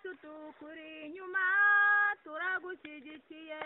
yacu tukuri inyuma turagushyigikiye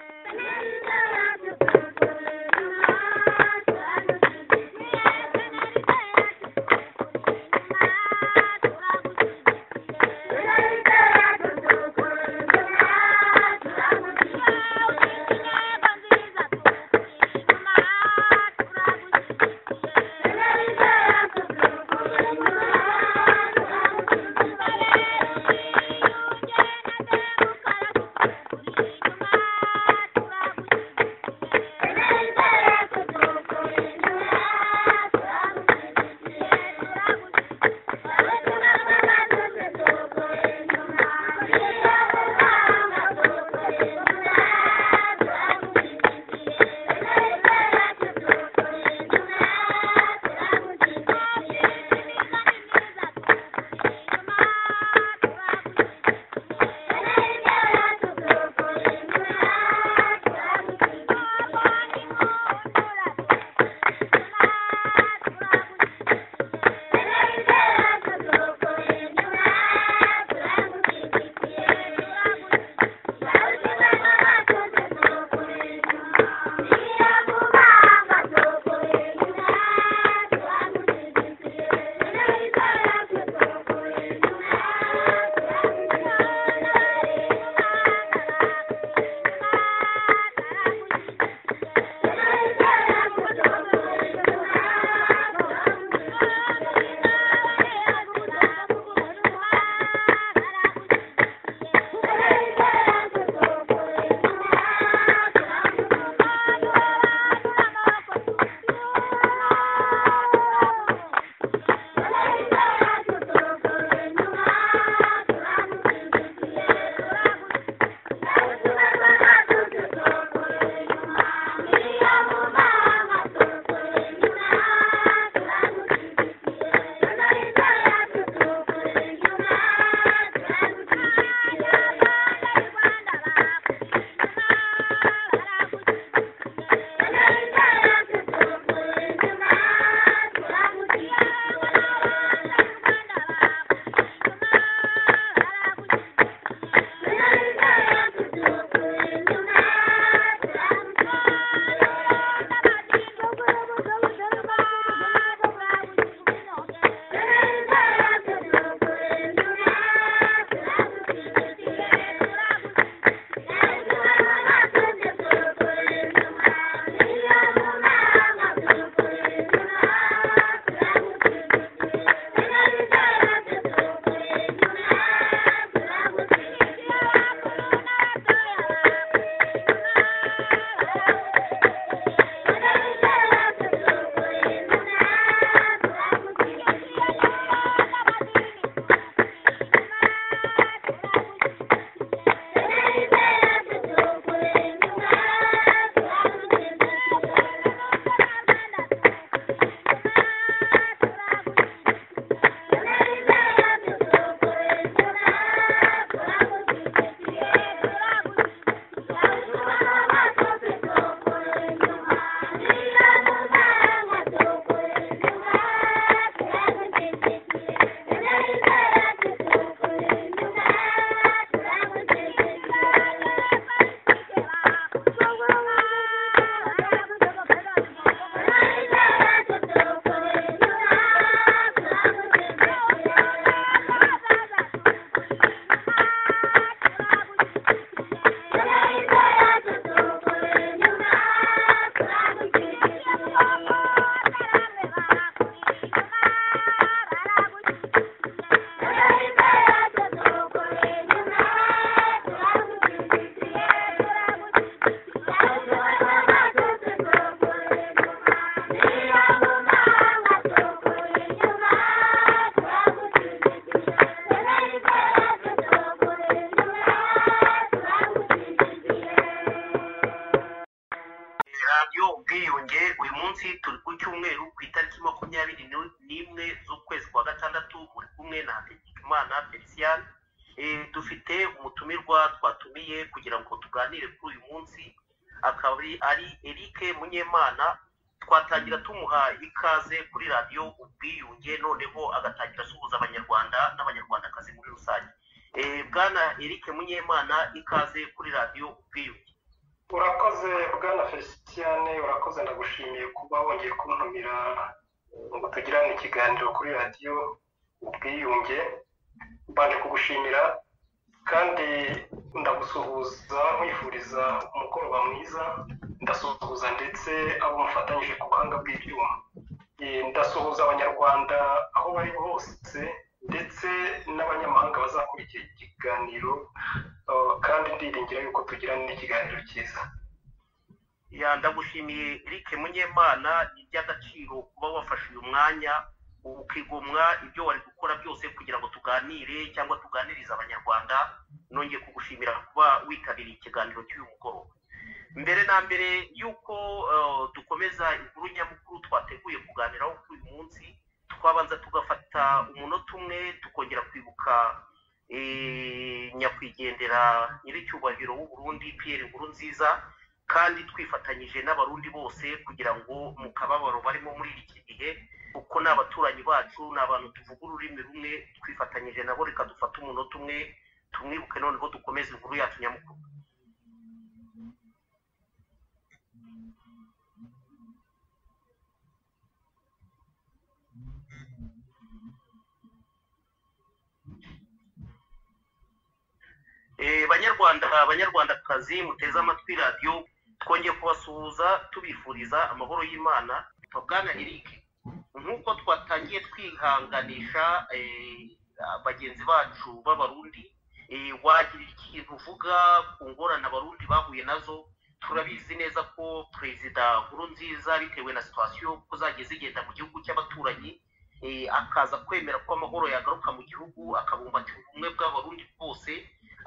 dufite umutumirwa twatumiye kugira ngo tuganire kuri uyu munsi akaba ari Eric Munyemana. Twatangira tumuha ikaze kuri radio Ubwiyunge, noneho agatangira asuhuza abanyarwanda n'abanyarwandakazi muri rusange. bwana Eric Munyemana ikaze kuri radiyo ubwiyunge. urakoze bwana Felicien, urakoze, ndagushimiye kuba wongeye kuntumira ngo tugirane ikiganiro kuri radiyo ubwiyunge. mbanje kugushimira kandi ndagusuhuza nkwifuriza umugoroba mwiza, ndasuhuza ndetse abo mufatanyije ku buhanga bw'ibyuma, ndasuhuza abanyarwanda aho bari hose ndetse n'abanyamahanga bazakurikira ikiganiro, kandi ndiringira yuko tugirana n'ikiganiro cyiza. Ndagushimiye Eric Munyemana, ni iby'agaciro kuba wafashe uyu mwanya ukigomwa ibyo wari gukora byose kugira ngo tuganire cyangwa tuganirize abanyarwanda. Nongeye kugushimira kuba witabiriye ikiganiro cy'uyu mugoroba. Mbere na mbere yuko dukomeza inkuru nyamukuru twateguye kuganiraho kuri uyu munsi, twabanza tugafata umunota umwe tukongera kwibuka nyakwigendera nyiricyubahiro w'u Burundi Pierre Nkurunziza, kandi twifatanyije n'abarundi bose kugira ngo mu kababaro barimo muri iki gihe, kuko n'abaturanyi bacu ni abantu tuvuga ururimi rumwe, twifatanyije nabo reka dufate umunota umwe tumwibuke, noneho dukomeze inkuru yacu nyamukuru. Banyarwandakazi muteze amatwi radiyo, twongeye kubasuhuza tubifuriza amahoro y'Imana. Bwana Eric, nk'uko twatangiye twihanganisha bagenzi bacu b'abarundi, wagira ikintu uvuga ku ngorane abarundi bahuye nazo? Turabizi neza ko perezida Nkurunziza bitewe na situasiyo ko zagiye zigenda mu gihugu cy'abaturanyi, akaza kwemera ko amahoro yagaruka mu gihugu, akabumbatira ubumwe bw'abarundi bose,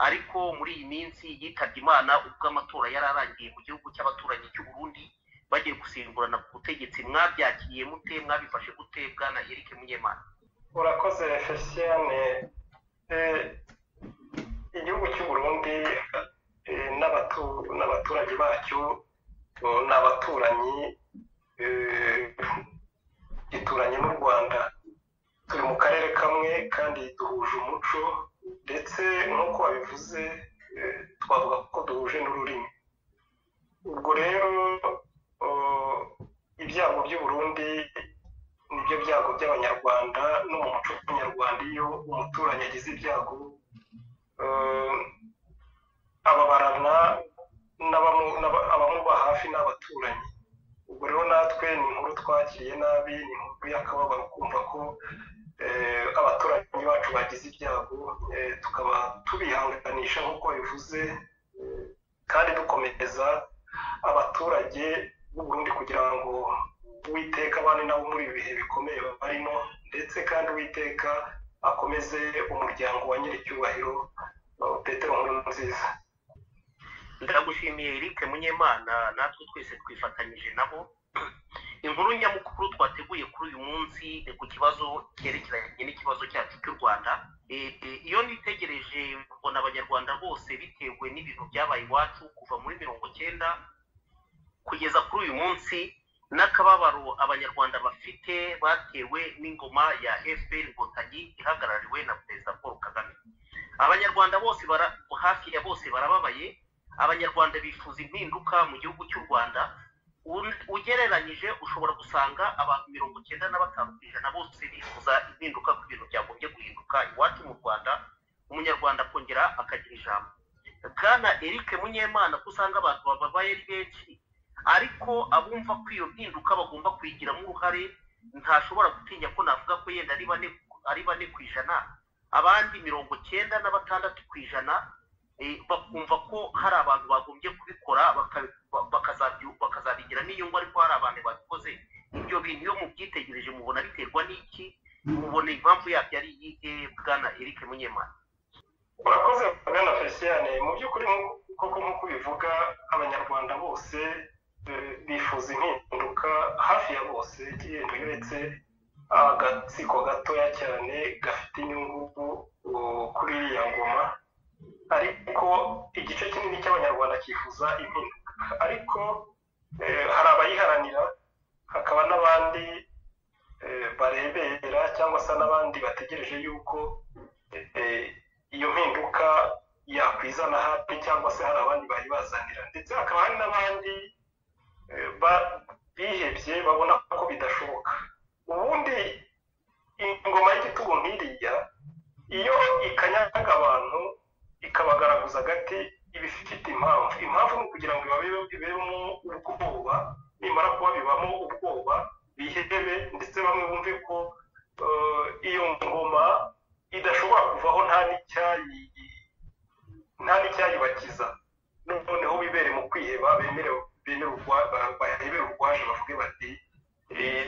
ariko muri iyi minsi yitabye Imana ubwo amatora yararangiye mu gihugu cy'abaturanyi cy'u Burundi, bagiye gusimburana ku butegetsi. Mwabyakiriye mute? Mwabifashe gute bwana Eric Munyemana? urakoze Felicien. igihugu cy'u Burundi n'abaturage bacyo ni abaturanyi, gituranye n'u Rwanda, turi mu karere kamwe kandi duhuje umuco, ndetse nk'uko wabivuze twavuga ko duhuje n'ururimi. ubwo rero ibyago by'u Burundi nibyo byago by'abanyarwanda, no mu muco w'abanyarwanda iyo umuturanyi agize ibyago ababarana abamuba hafi n'abaturanyi. ubwo rero natwe ni inkuru twakiriye nabi, ni inkuru y'akababaro kumva ko abaturanyi bacu bagize ibyago, tukaba tubihanganisha nk'uko bivuze, kandi dukomeza abaturage b'u Burundi kugira ngo Uwiteka abane nabo muri ibi bihe bikomeye barimo, ndetse kandi Uwiteka akomeze umuryango wa nyiricyubahiro Petero Nkurunziza. Ndagushimiye Eric Munyemana, natwe twese twifatanyije nabo. Inkuru nyamukuru twateguye kuri uyu munsi ni ku kibazo cyerekeranye n'ikibazo cyacu cy'u Rwanda. Iyo nitegereje mbona abanyarwanda bose bitewe n'ibintu byabaye iwacu kuva muri 90 kugeza kuri uyu munsi, n'akababaro abanyarwanda bafite batewe n'ingoma ya FPR Inkotanyi ihagarariwe na Perezida Paul Kagame. Abanyarwanda bose hafi ya bose barababaye. Abanyarwanda bifuza impinduka mu gihugu cy'u Rwanda. Ugereranyije ushobora gusanga abantu 95% bose bifuza impinduka ku bintu byagombye guhinduka iwacu mu Rwanda, umunyarwanda akongera akagira ijambo. Bwana Eric Munyemana, ko usanga abantu bababaye ari benshi, ariko abumva ko iyo mpinduka bagomba kuyigiramo uruhare, ntashobora gutinya ko navuga ko yenda ari 4%, abandi 96% bakumva ko hari abantu bagombye kubikora bakazabigira n'inyungu, ariko hari abantu babikoze. Ibyo bintu iyo mubyitegereje mubona biterwa n'iki? Mubona impamvu yabyo ari iyihe bwana Eric Munyemana? urakoze bwana Felicien. mu by'ukuri koko nk'uko bivuga, abanyarwanda bose bifuza impinduka, hafi ya bose, uretse agatsiko gatoya cyane gafite inyungu kuri iriya ngoma. ariko igice kinini cy'abanyarwanda cyifuza impinduka, ariko hari abayiharanira, hakaba n'abandi barebera cyangwa se n'abandi bategereje yuko iyo mpinduka yakwizana hafi cyangwa se hari abandi bayibazanira, ndetse hakaba hari n'abandi bihebye babona ko bidashoboka. Ubundi ingoma y'igitugu nk'iriya iyo ikanyaga abantu ikabagaraguza agati iba ifite impamvu ni ukugira ngo bibemo ubwoba, nimara kuba bibamo ubwoba bihebe, ndetse bamwe bumve ko iyo ngoma idashobora kuvaho nta n'icyayibakiza, noneho bibere mu kwiheba, bahebere urwaje bavuge bati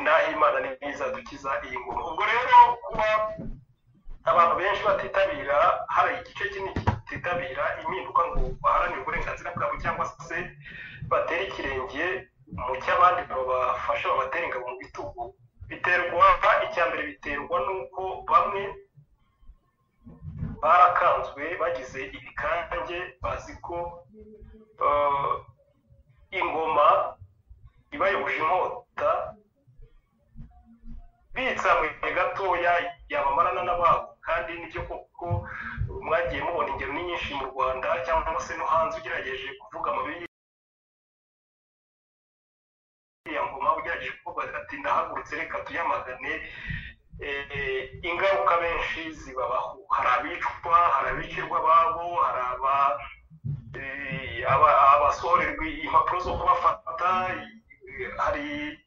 naho Imana ni izadukiza iyi ngoma. Ubwo rero kuba abantu benshi batitabira, hari igice kinini kititabira impinduka ngo baharanire uburenganzira bwabo cyangwa se batere ikirenge mu cy'abandi babafasha babatera ingabo mu bitugu, icya mbere biterwa n'uko bamwe barakanzwe bagize ibikange, bazi ko ingoma ibayoboje inkota bitsamuye gatoya yabamarana n'ababo. Kandi nibyo koko mwagiye mubona ingero ni nyinshi mu Rwanda cyangwa se no hanze, ugerageje kuvuga amabi ya ngoma, ugerageje kuvuga ati ndahagurutse reka tuyamagane, ingaruka benshi zibabaho. Hari abicwa, hari abicirwa ababo, hari abasohorerwa impapuro zo kubafata, hari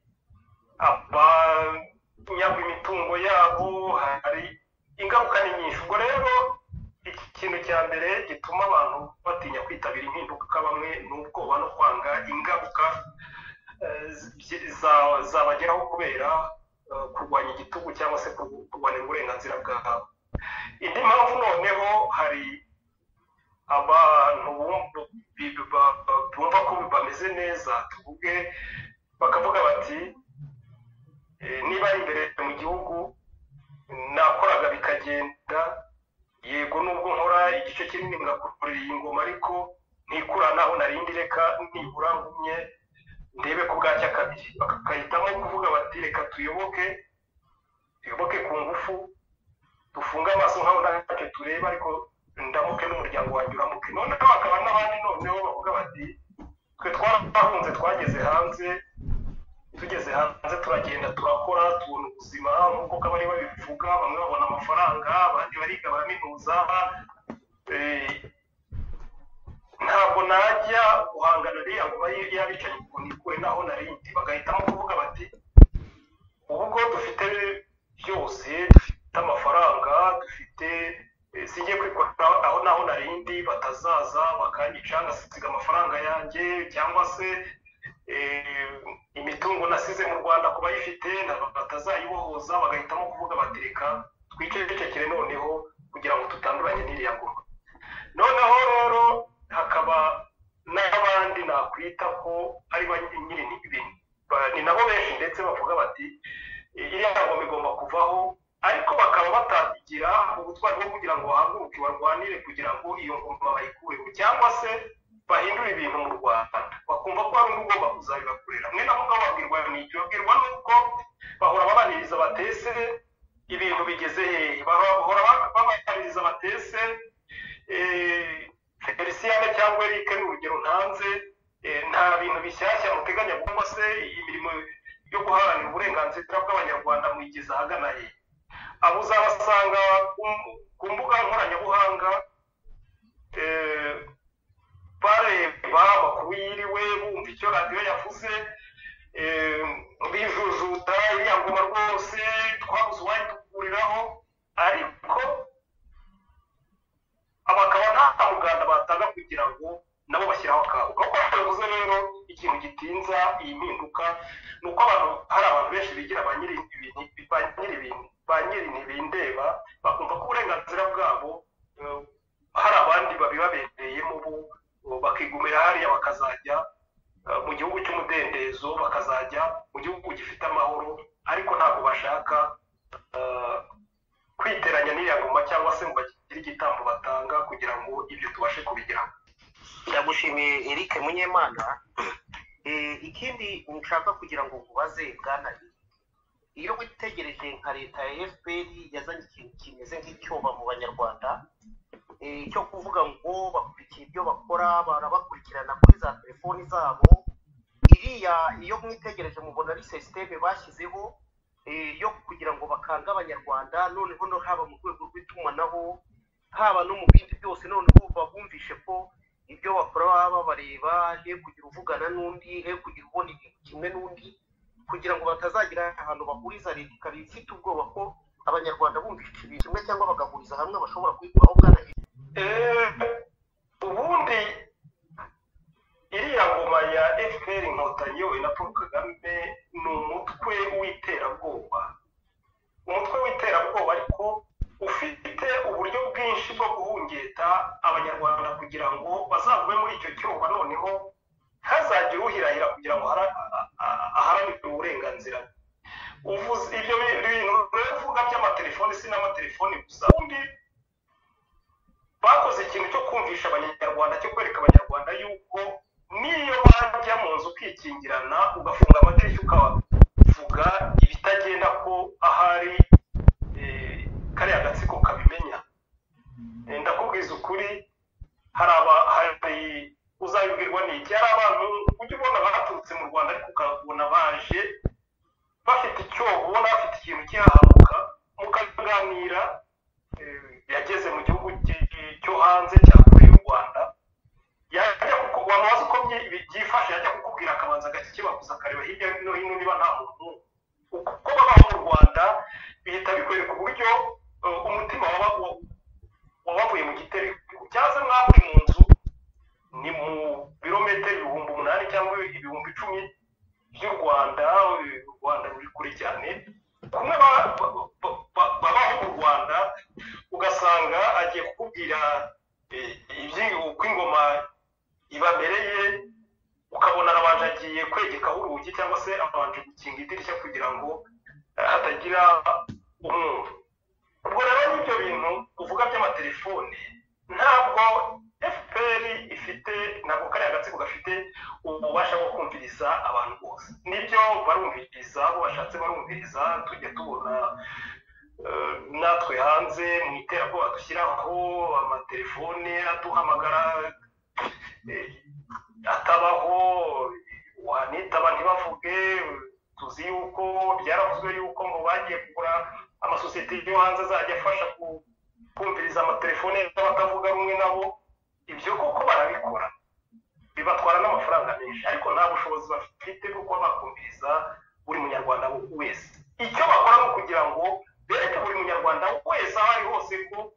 abanyagwa imitungo yabo, hari ingaruka ni nyinshi. Ubwo rero ikintu cya mbere gituma abantu batinya kwitabira impinduka bamwe n'ubwoba no kwanga ingaruka zabageraho kubera kurwanya igitugu cyangwa se kurwanya uburenganzira bwabo. Indi mpamvu noneho, hari abantu bumva ko bameze neza, tuvuge bakavuga bati niba ari imbere mu gihugu nakoraga bikagenda, yego nubwo nkora igice kinini ngakurira iyi ngoma ariko ntikura naho narindi, reka nibura ngumye ndebe ko bwacya kabiri. Bakahitamo kuvuga bati reka tuyoboke ku ngufu, dufunge amaso nkaho ntacyo tureba, ariko ndamuke n'umuryango wanjye uramuke. Noneho hakaba n'abandi noneho bavuga bati twe twarahunze, tugeze hanze turagenda turakora tubona ubuzima nk'uko kabari babivuga, bamwe babona amafaranga, abandi bariga baraminuza, ntabwo najya guhangana n'iriya ngoma y'abicanyi ngo nikure naho narindi. Bagahitamo kuvuga bati ubwo dufite byose, dufite amafaranga, dufite singiye kwikora aho naho narindi, batazaza bakanyica ngasiga amafaranga yanjye cyangwa se imitungo nasize mu Rwanda kuba yifite batazayibohoza. Bagahitamo kuvuga bati reka twicecekere noneho kugira ngo tutanduranye n'iriya ngoma. Noneho rero hakaba n'abandi nakwita ko ari ba nyiri ni nabo benshi ndetse bavuga bati iriya ngoma igomba kuvaho, ariko bakaba batagira ubutwari bwo kugira ngo bahaguruke barwanire kugira ngo iyo ngoma bayikureho, cyangwa se bahindura ibintu mu Rwanda, bakumva ko hari ugomba kuzabibakorera. Mwe nabo babwirwa n'icyo, babwirwa nuko bahora babaniriza batese ibintu bigeze hehe, bahora babaniriza batese Feliciane cyangwa Eric ni urugero ntanze, nta bintu bishyashya muteganya cyangwa se imirimo yo guharanira uburenganzira bw'Abanyarwanda mwigiza ahagana he. Abo uzabasanga ku mbuga nkoranyambaga bareba amakuru yiriwe, bumva icyo radiyo yavuze, bijujuta iriya ngoma rwose twabuze uwayidukuriraho, ariko abakaba nta muganda batanga kugira ngo nabo bashyiraho akabo. Kuko bivuze rero ikintu gitinza iyi mpinduka ni uko hari abantu benshi bigira ba nyiri ntibindeba, bakumva ko uburenganzira bwabo hari abandi babibabereyemo, bakigumira hariya bakazajya mu gihugu cy'umudendezo, bakazajya mu gihugu gifite amahoro, ariko ntabwo bashaka kwiteranya n'iriya ngoma cyangwa se ngo bagire igitambo batanga kugira ngo ibyo tubashe kubigeraho. Ndagushimiye Eric Munyemana. Ikindi nshaka kugira ngo nkubaze bwana, iyo witegereje nka leta ya FPR yazanye ikintu kimeze nk'icyoba mu Banyarwanda, cyo kuvuga ngo bakurikiye ibyo bakora barabakurikirana kuri za telefoni zabo. Iriya iyo mwitegereje mubona ari sisiteme bashyizeho yo kugira ngo bakanga abanyarwanda, noneho no haba mu rwego rw'itumanaho haba no mu bindi byose, noneho babumvishe ko ibyo bakora baba babareba, he kugira uvugana n'undi, he kugira ubona ibintu kimwe n'undi, kugira ngo batazagira ahantu bahuriza leta ikaba ifite ubwoba ko abanyarwanda bumvishe ibintu kimwe cyangwa bagahuriza hamwe bashobora kwikuraho bwana. Ubundi iriya ngoma ya FPR Inkotanyi yowe na Paul Kagame ni umutwe w'iterabwoba, umutwe w'iterabwoba ariko ufite uburyo bwinshi bwo guhungeta abanyarwanda kugira ngo bazavume muri icyo cyoba, noneho hazagire uhirahira kugira ngo aharanire uburenganzira. Uvuze ibyo bintu uvuga by'amatelefoni, si n'amatelefoni gusa, ubundi bakoze ikintu cyo kumvisha abanyarwanda, cyo kwereka abanyarwanda yuko niyo wajya mu nzu ukikingirana ugafunga amadirishya ukavuga ibitagenda ko ahari kariya gatsiko kabimenya. Ndakubwiza ukuri, hari uzabibwirwa n'iki, hari abantu ujya ubona baturutse mu Rwanda ariko ukabona baje bafite icyobo, ubona bafite ikintu kihahamuka, mukaganira. Yageze mu gihugu cyo hanze cya kure y'u Rwanda, yajya wamubaza uko byifashe, yajya kukubwira akabanza agakibaguza akareba hirya no hino niba nta muntu. Uko babaho mu Rwanda bihita bikwereka uburyo umutima wabavuye mu gitereko. Cyaza mwaburi mu nzu ni mu birometero 8,000 cyangwa 10,000 by'u Rwanda. U Rwanda ruri kure cyane. Kumwe babaho mu Rwanda ugasanga agiye kukubwira uko ingoma ibamereye, ukabona arabanje agiye kwegekaho urugi cyangwa se abanje gukinga idirishya kugira ngo hatagira umwumva. Ubwo rero n'ibyo bintu uvuga by'amatelefone, ntabwo FPR ifite, ntabwo kariya gatsiko gafite ububasha bwo kumviriza abantu bose. Nibyo barumviriza, abo bashatse barumviriza, tujya tubona natwe hanze mu iterabwoba dushyiraho amatelefone aduhamagara atabaho, wanitaba ntibavuge. Tuzi yuko byaravuzwe yuko ngo bagiye kugura amasosiyete yo hanze azajya afasha kumviriza amatelefone y'abatavuga rumwe nabo. Ibyo koko barabikora, bibatwara n'amafaranga menshi, ariko nta bushobozi bafite bwo kuba bakumviriza buri munyarwanda wese. Icyo bakora ni ukugira ngo bereke buri munyarwanda wese aho ari hose ko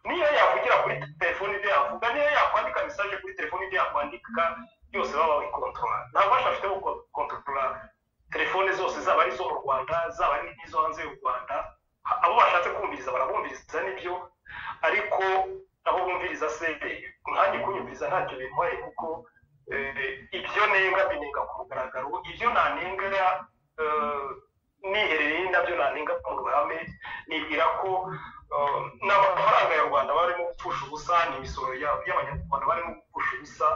niyo yavugira kuri telefone ibyo yavuga, niyo yakwandika mesaje kuri telefone ibyo yakwandika, byose baba babikontorora. Nta bubasha bafite bwo gukontorora telefone zose, zaba ari izo mu Rwanda zaba ari n'izo hanze y'u Rwanda. Abo bashatse kumviriza barabumviriza n'ibyo, ariko abo bumviriza se nkanjye kunyumviriza ntacyo bintwaye, kuko ibyo nenga binenga ku mugaragaro, ibyo nanenga niherereye nabyo nanenga mu ruhame. Nibwira ko n'amafaranga y'u Rwanda barimo gupfusha ubusa, n'imisoro y'abanyarwanda barimo gupfusha ubusa.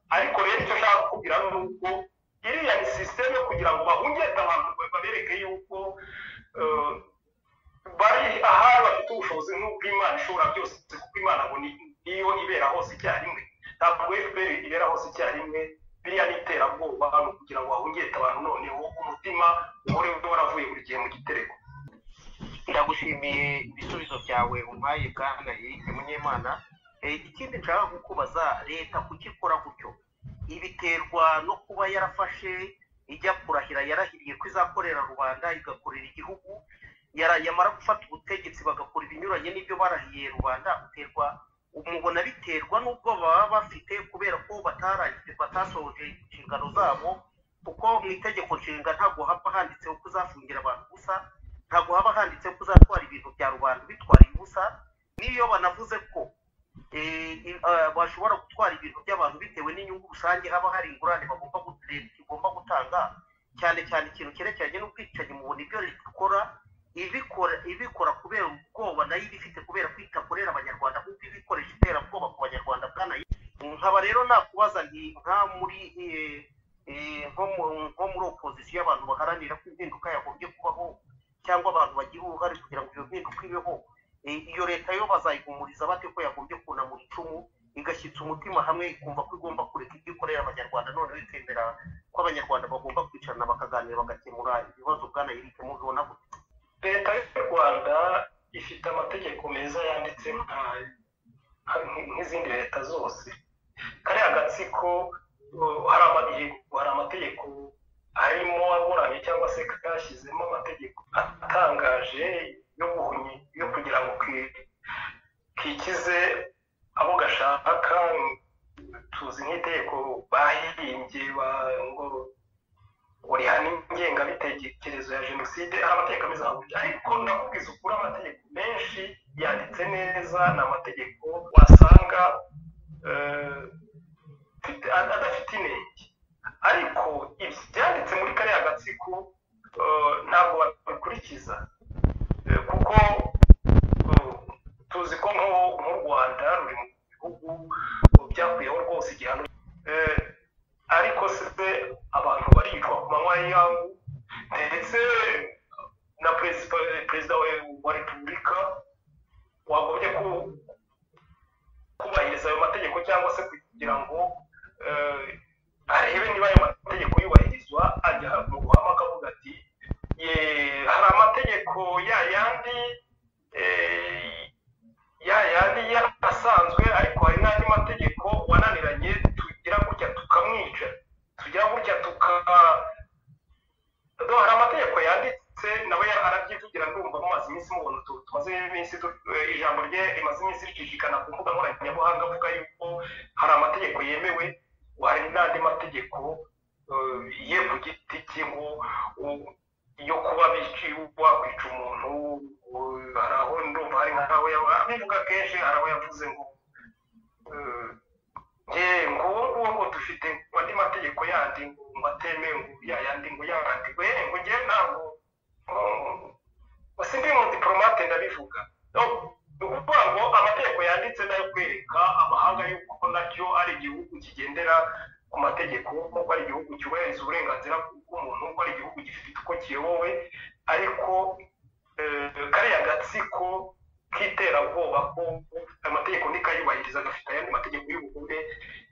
Ariko rero icyo nshaka kukubwira ni uko iriya ni sisiteme yo kugira ngo bahungete abantu, babereke yuko bari ahari bafite ubushobozi nk'ubw'Imana ishobora byose, kuko Imana ngo niyo ibera hose icyarimwe. Ntabwo FPR ibera hose icyarimwe. Biriya ni iterabwoba, ni ukugira ngo bahungete abantu, noneho umutima uhore waravuye buri gihe mu gitereko. Ndagushimiye ibisubizo byawe umpaye bwana Eric Munyemana. Ikindi nshaka kukubaza, leta kukikora gutyo ibiterwa no kuba yarafashe ijya kurahira, yarahiriye ko izakorera rubanda, igakorera igihugu, yamara gufata ubutegetsi bagakora ibinyuranye n'ibyo barahiye rubanda. Umubona biterwa n'ubwo baba bafite kubera ko batasohoje inshingano zabo, kuko mu itegeko nshinga ntabwo haba handitseho ko uzafungira abantu ubusa, ntabwo haba handitseho ko uzatwara ibintu bya rubanda bitwariye ubusa. N'iyo banavuze ko bashobora gutwara ibintu by'abantu bitewe n'inyungu rusange, haba hari ingurane leta igomba gutanga, cyane cyane ikintu cyerekeranye n'ubwicanyi. Mubona ibyo leta ibikora kubera ubwoba nayo ibifite, kubera kwitakorera abanyarwanda, kuko ibikoresha iterabwoba ku banyarwanda bwana. Nkaba rero nakubaza nti nko muri opozisiyo y'abantu baharanira ko impinduka yagombye kubaho, cyangwa abantu bagira uruhare kugira ngo iyo mpinduka ibeho, iyo leta yo bazayihumuriza bate ko yagombye kunamura icumu igashyitsa umutima hamwe ikumva ko igomba kureka ibyo ikorera abanyarwanda noneho ikemera ko abanyarwanda bagomba kwicarana bakaganira bagakemura ibibazo bwana Eric mubibona gute? leta y'u Rwanda ifite amategeko meza yanditse nk'izindi leta zose. kariya agatsiko hari amategeko arimo aburanye cyangwa se kashyizemo amategeko atangaje yo kugira ngo kikize abo gashaka. tuzi nk'itegeko bahimbye ngo rihana ingengabitekerezo ya jenoside. hari amategeko ameze nka gutya, ariko ndakubwiza ukuri amategeko menshi yanditse neza. ni amategeko wasanga adafite inenge, ariko ibyanditse muri kariya gatsiko ntabwo babikurikiza, kuko tuzi ko nk'u Rwanda ruri mu bihugu byakuyeho rwose igihano, ariko se abantu baricwa ku manywa y'ihangu, ndetse na perezida wa repubulika wagombye kubahiriza ayo mategeko cyangwa se kugira ngo arebe niba ayo mategeko yubahirizwa. ajya mu ruhame akavuga ati hari amategeko yayandi asanzwe, ariko hari n'andi mategeko wananiranye tugira gutya tukamwica, tugira gutya hari amategeko yanditse nawe arabyivugira. ndumva mumaze iminsi mubona tumaze iminsi ijambo rye rimaze iminsi ricishikana ku mbuga nkoranyambaga avuga yuko hari amategeko yemewe, hari n'andi mategeko ye ku giti cye ngo yo kuba wakwica umuntu. hari aho ndumva hari nk'aho bivuga kenshi, hari aho yavuze ngo ngo dufite andi mategeko yandi ngo atemewe, ngo yayandi ngo yandi ngo njye ntabwo sindi mu diplomate ndabivuga. ni ukuvuga ngo amategeko yanditse nayo kwereka amahanga yuko nacyo ari igihugu kigendera ku mategeko, kuko ari igihugu cyubahiriza uburenganzira bw'umuntu, ko ari igihugu gifite uko kiyobowe. ariko kariya gatsiko k'iterabwoba ko amategeko ntikayubahiriza, agafite ayandi mategeko y'ubukunde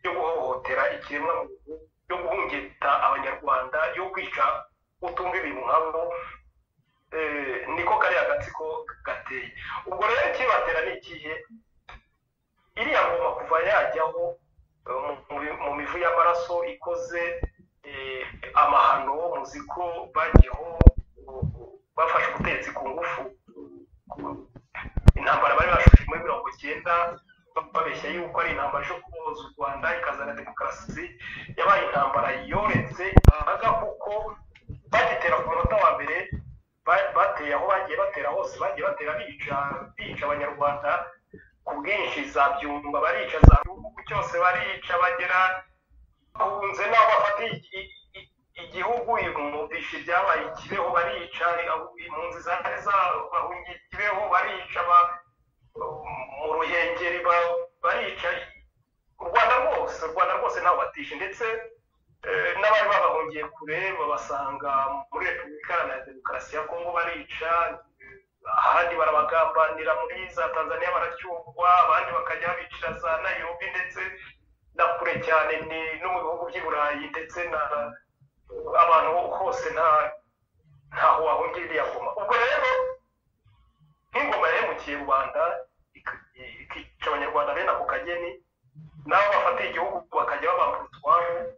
yo guhohotera ikiremwamuntu, yo guhungeta abanyarwanda, yo kwica utumva ibintu nkabo, niko kariya gatsiko gateye. ubwo rero kibatera ni ikihe? iriya ngoma kuva yajyaho mu mivu y'amaraso ikoze amahano, muzi ko bagiyeho bafashe ubutegetsi ku ngufu. intambara bari bashushe muri 1990 babeshya yuko ari intambara yo kuboza u Rwanda ikazana demokarasi. yabaye intambara yoretse imbaraga, kuko bagitera ku munota wa mbere bateye aho bagiye batera hose, bagiye batera bica abanyarwanda ku bwinshi. za Byumba barica, za gihugu cyose barica, bagera bahunze n'aho bafata igihugu. imumvisha ibyabaye Kibeho barica, impunzi zari bahungiye Kibeho barica, mu Ruhengeri barica. u Rwanda rwose ntawe batishe, ndetse n'abari babahungiye kure babasanga muri Repubulika Iharanira Demokarasi ya Kongo barica, ahandi barabagambanira muri za Tanzania baracyurwa, abandi bakajya bicira za Nairobi ndetse na kure cyane no mu bihugu by'i Burayi, ndetse abantu hose ntaho wahungira iriya ngoma. ubwo rero nk'ingoma yahemukiye Rwanda ikica abanyarwanda bene ako kageni, nabo bafatiye igihugu bakajya babambura utwabo.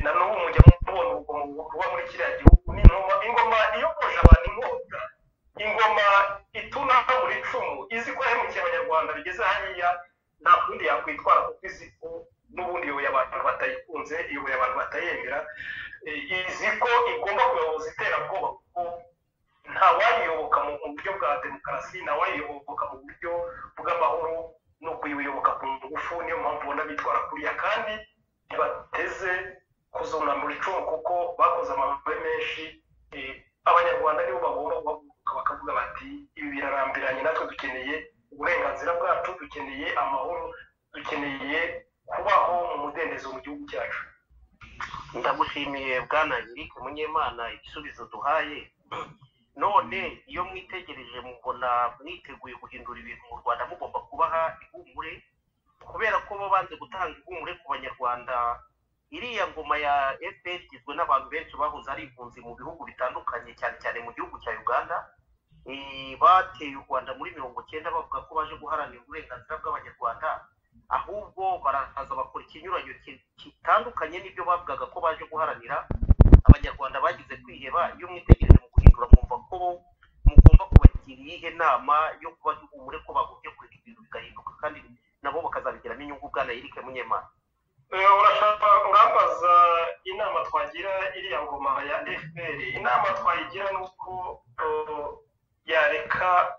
na n'ubu mujya mubona urugomo ruba muri kiriya gihugu. ni ingoma iyogoje abantu inkota, ingoma ituna muri icumu, izi ko yahemukiye abanyarwanda bigeze hariya, nta kundi yakwitwara, kuko izi ko n'ubundi iyoboye abantu batayikunze, iyoboye abantu batayemera, izi ko igomba kuyoboza iterabwoba, kuko ntawayiyoboka mu buryo bwa demokarasi, ntawayiyoboka mu buryo bw'amahoro, no kuyiyoboka ku ngufu. niyo mpamvu ubona bitwara kuriya, kandi ntibateze kuzunamura icumu, kuko bakoze amahame menshi. abanyarwanda nibo bagomba guhaguruka bakavuga bati ibi birarambiranye, natwe dukeneye uburenganzira bwacu, dukeneye amahoro, dukeneye kubaho mu mudendezo mu gihugu cyacu. ndagushimiye bwana Eric Munyemana igisubizo duhaye. none iyo mwitegereje mubona mwiteguye guhindura ibintu mu Rwanda mugomba kubaha ihumure kubera ko bo banze gutanga ihumure ku banyarwanda. Iriya ngoma ya FPR igizwe n'abantu benshi bahoze ari impunzi mu bihugu bitandukanye, cyane cyane mu gihugu cya Uganda. Bateye u Rwanda muri 90 bavuga ko baje guharanira uburenganzira bw'abanyarwanda, ahubwo baraza bakora ikinyuranyo kitandukanye n'ibyo bavugaga ko baje guharanira. Abanyarwanda bagize kwiheba. Iyo mwitegereje mu guhindura mwumva ko mugomba kubagira iyihe nama yo kuba ihumure ko bagombye kureka ibintu bigahinduka kandi nabo bakazabigiramo inyungu? Bwana Eric Munyemana, urashaka urambaza inama twagira iriya ngoma ya FPR? Inama twayigira ni uko yareka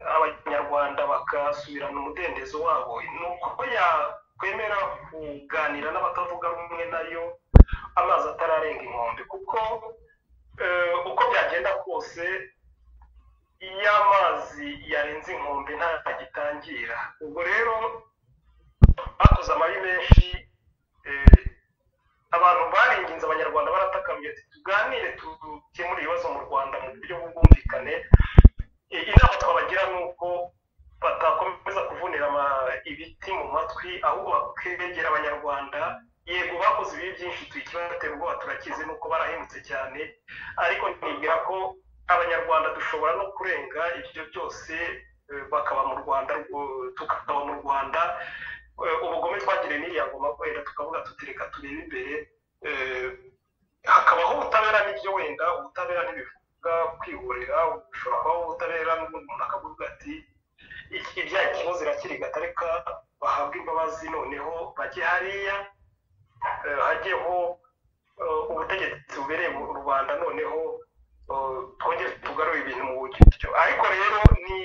abanyarwanda bagasubirana umudendezo wabo, ni uko yakwemera kuganira n'abatavuga rumwe nayo amazi atararenga inkombe, kuko uko byagenda kose iyo amazi yarenze inkombe ntagitangira. ubwo rero bakoze amabi menshi, abantu baringinze abanyarwanda baratakambye ati tuganire dukemure ibibazo mu Rwanda mu buryo bw'ubwumvikane. Inama twabagira ni uko batakomeza kuvunira ibiti mu matwi, ahubwo bakegera abanyarwanda. Yego bakoze ibibi byinshi, tuyikibatera ubwoba turakizi nuko barahemutse cyane, ariko nibwira ko abanyarwanda dushobora no kurenga ibyo byose bakaba mu Rwanda, tukaba mu Rwanda. Ubugome twagiriye n'iriya ngoma wenda tukavuga tuti reka turebe imbere, hakabaho ubutabera. N'ibyo wenda ubutabera ntibivuga kwihorera, ushobora kubaho ubutabera n'umuntu akavuga ati ibyaha ikibazo irakirigata, reka bahabwe imbabazi, noneho bajye hariya hajyeho ubutegetsi bubereye mu Rwanda, noneho twongere tugarure ibintu mu buryo. Ariko rero ni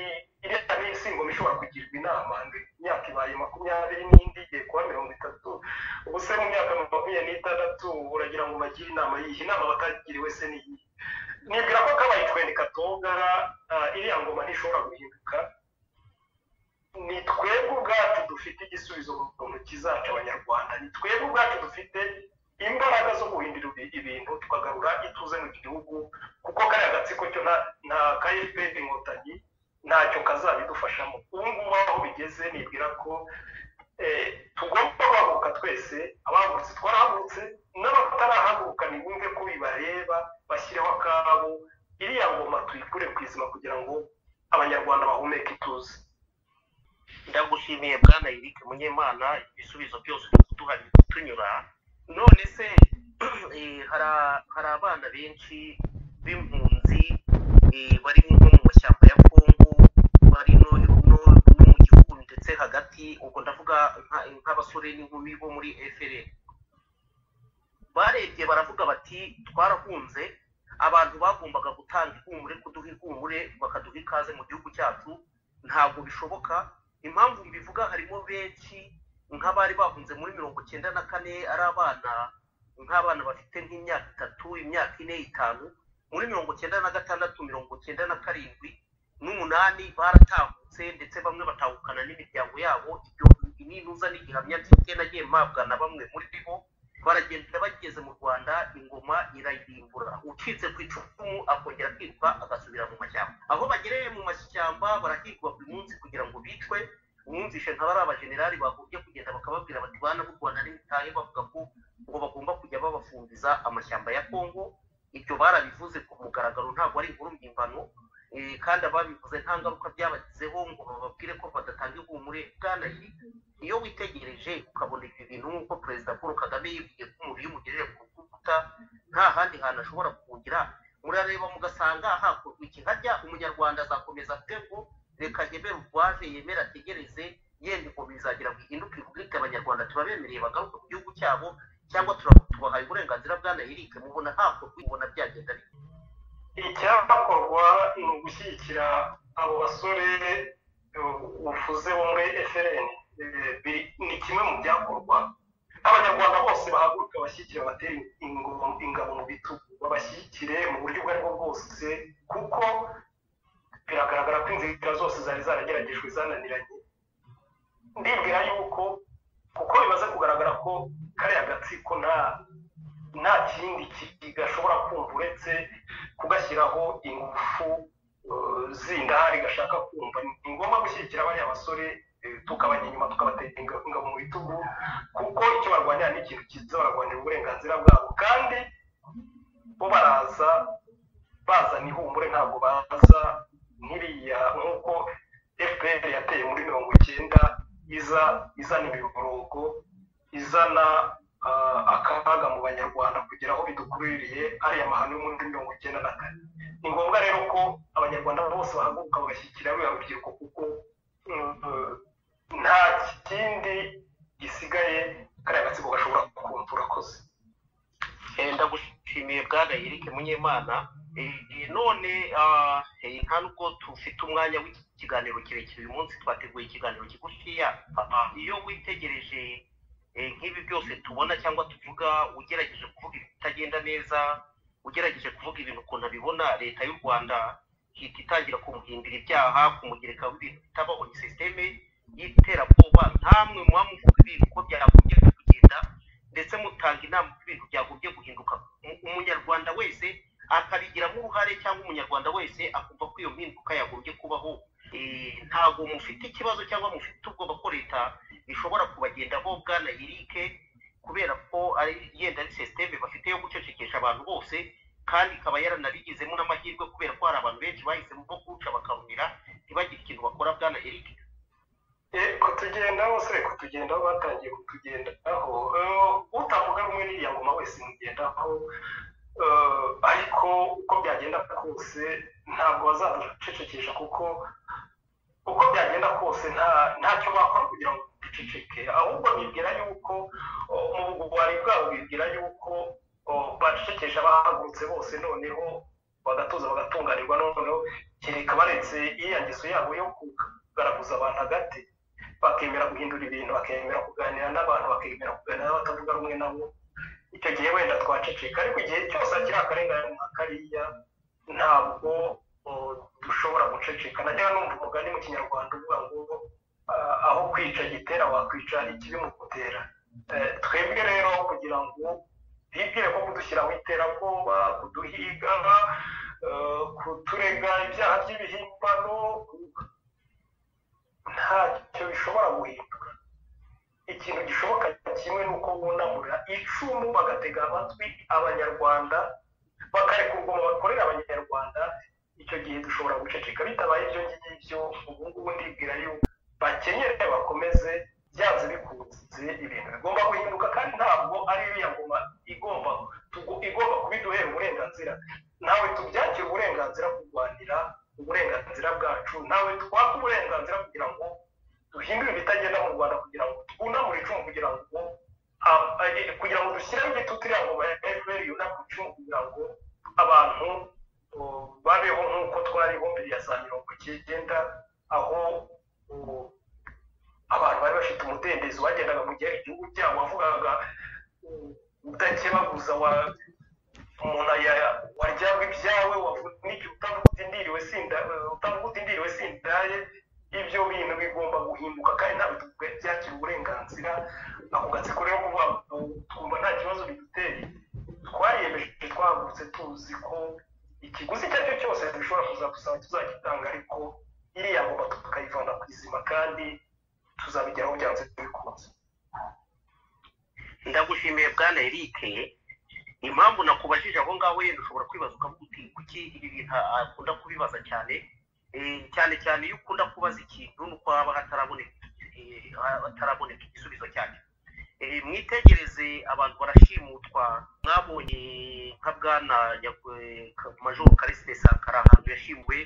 iriya ni ingoma ishobora kugirwa inama. Imyaka ibaye 20 n'indi igiye kuba 30, ubu se mu myaka 26 uragira ngo bagire inama yihe? Inama batagiriwe se ni iyi? Nibwira ko kabaye twende katogara, iriya ngoma ntishobora guhinduka. Ni twebwe ubwacu dufite igisubizo mu ntoki zacu abanyarwanda, ni twebwe ubwacu dufite imbaraga zo guhindura ibintu tukagarura ituze mu gihugu, kuko kariya gatsiko cyo nta KFPR inkotanyi ntacyo kazabidufashamo. ubu ngubu aho bigeze nibwira ko tugomba guhaguruka twese. Abahagurutse twarahagurutse, n'abatarahaguruka nibumve ko bibareba, bashyireho akabo. Iriya ngoma tuyikure ku izima kugira ngo abanyarwanda bahumeke ituze. ndagushimiye Bwana Eric Munyemana, ibisubizo byose kuduhari kutunyura. None se hari abana benshi b'impunzi bari nko mu mashyamba ya Kongo, bari no mu gihugu ndetse hagati, ubwo ndavuga nk'abasore n'inkumi bo muri FRN. Barebye baravuga bati twarahunze, abantu bagombaga gutanga ihumure, kuduha ihumure, bakaduha ikaze mu gihugu cyacu, ntabwo bishoboka. Impamvu mbivuga harimo benshi nk'abari bahunze muri 94 ari nk'abana bafite nk'imyaka 3, imyaka 4, 5. Muri 96, 97 n'umunani baratahutse, ndetse bamwe batahukana n'imiryango yabo. Ibyo ninuza n'igihamya mfite nagiye mpabwa na bamwe muri bo. Baragenda bageze mu Rwanda, ingoma irayirimbura, ucitse ku icumu akongera kwiruka agasubira mu mashyamba. Aho bagereye mu mashyamba barahigwa buri munsi kugira ngo bicwe. Umwumvishe nka bari abajenerali bagombye kugenda bakababwira bati bana b'u Rwanda n'imitahe, bavuga ko ngo bagomba kujya babafungiza amashyamba ya Kongo. Ibyo barabivuze ku mugaragaro, ntabwo ari inkuru mpimbano, kandi ababivuze nta ngaruka byabagizeho ngo bababwire ko badatanga ihumure. Bwana Eric, iyo witegereje ukabona ibi bintu nk'uko Perezida Paul Kagame yivugiye ko umubiri umugerere ku rukuta nta handi hantu ashobora kuwugira, murareba mugasanga hakorwa iki? Harya umunyarwanda azakomeza avuge ngo reka yemere urwaje, yemere ategereze, yenda ngo bizagira ngo ihinduke repubulika, abanyarwanda turabemereye bagaruka mu gihugu cyabo, cyangwa tubahaye uburenganzira? Bwana Eric, mubona hakorwa, mubona byagenda bite? Icyakorwa ni ugushyigikira abo basore uvuze bo muri FRN. Ni kimwe mu byakorwa. Abanyarwanda bose bahaguruka bashyigikira, batera ingabo mu bitugu, babashyigikire mu buryo ubwo aribwo bwose, kuko biragaragara ko inzira zose zari zarageragejwe zananiranye. Ndibwira yuko kuko bimaze kugaragara ko kariya gatsiko nta kindi gashobora kumva uretse kugashyiraho ingufu zindahari gashaka kumva. Ni ngombwa gushyigikira bariya basore tukabajya inyuma tukabatera ingabo mu bitugu, kuko icyo barwanira ni ikintu cyiza, barwanira uburenganzira bwabo, kandi bo baraza bazana ihumure, ntabwo baza nk'iriya nk'uko FPR yateye muri 90 izana imiborogo, izana akaga mu banyarwanda kugira aho bidukuririye ariya mahano yo muri 94. Ni ngombwa rero ko abanyarwanda bose bahaguruka bagashyigikira ruriya rubyiruko, kuko nta kindi gisigaye kariya gatsiko gashobora kumva. Urakoze. Ndagushimiye bwana Eric Munyemana. None nta nubwo tufite umwanya w'ikiganiro kirekire uyu munsi, twateguye ikiganiro kigufiya. Iyo witegereje nk'ibi byose tubona cyangwa tuvuga, ugerageje kuvuga ibitagenda neza, ugerageje kuvuga ibintu ukuntu abibona, leta y'u Rwanda ihita itangira kumuhimbira ibyaha, kumugereka w'ibintu bitabaho, ni sisiteme y'iterabwoba. Ntamwe muba muvuga ibintu uko byagombye kugenda, ndetse mutanga inama ku bintu byagombye guhinduka. Umunyarwanda wese akabigiramo uruhare, cyangwa umunyarwanda wese akumva ko iyo mpinduka yagombye kubaho. Ntabwo mufite ikibazo cyangwa mufite ubwoba ko leta ishobora kubagendaho bwana Eric, kubera ko ari yenda ari sisiteme bafite yo gucecekesha abantu bose, kandi ikaba yaranabigizemo n'amahirwe kubera ko hari abantu benshi bahisemo ko kuca bakarumira ntibagire ikintu bakora bwana Eric. Kutugendaho se, kutugendaho batangiye kutugendaho, utavuga rumwe n'iriya ngoma wese imugendaho, ariko uko byagenda kose ntabwo bazaducecekesha, kuko uko byagenda kose ntacyo bakora kugira ngo duceceke. Ahubwo bibwira yuko mu bugwari bwabo bibwira yuko bacecekesha abahagurutse bose, noneho bagatuza bagatunganirwa, noneho kereka baretse iriya ngeso yabo yo kugaragaza abantu hagati, bakemera guhindura ibintu, bakemera kuganira n'abantu, bakemera kuganira n'abatavuga rumwe nabo, icyo gihe wenda twaceceka. Ariko igihe cyose akiri akarengane nka kariya, ntabwo dushobora guceceka. najya numva umugani mu kinyarwanda uvuga ngo aho kwica gitera wakwica ikibimutera. Twebwe rero kugira ngo bibwire ko kudushyiraho iterabwoba, kuduhiga, kuturega ibyaha by'ibihimbano, ntacyo bishobora guhindura. Ikintu gishoboka kimwe ni uko bunamura icumu bagatega amatwi abanyarwanda, bakareka urugomo bakorera abanyarwanda. Icyo gihe dushobora guceceka. Bitabaye ibyo ngibyo, ubu ngubu ndibwira yuko bakenyere bakomeze, byanze bikunze ibintu bigomba guhinduka, kandi ntabwo ari iriya ngoma igomba kubiduhera uburenganzira. Nawe tubyakira uburenganzira, kurwanira uburenganzira bwacu, nawe twaka uburenganzira kugira ngo duhindure ibitagenda mu Rwanda, kugira ngo twunamure icumu, kugira ngo dushyireho igitutu iriya ngoma ya FPR yunamure icumu, kugira ngo abantu babeho nk'uko twariho mbere ya za 90, aho abantu bari bafite umudendezo, wagendaga mu gihe igihugu cyabo wavugaga udakebaguza, umuntu waryaga ibyawe, wavunika utavuga utindiriwe sindaye. Ibyo bintu bigomba guhinduka, kandi ntabwo byakira uburenganzira. Ako gatsiko rero kuvuga twumva nta kibazo biduteye, twariyemeje, twahagurutse tuzi ko ikiguzi icyo ari cyo cyose dushobora kuzagusaba tuzagitanga, ariko iriya ngoma tukayivana ku izima, kandi tuzabigeraho byanze bikunze. Ndagushimiye bwana Eric. Impamvu nakubajije aho ngaho, yenda ushobora kwibaza ukavuga uti kuki ibi bintu akunda kubibaza cyane cyane iyo ukunda kubaza ikintu nuko haba hataraboneka igisubizo cyane. Mwitegereze abantu barashimutwa, mwabonye nka bwana Major Callixte Sankara ahantu yashimuwe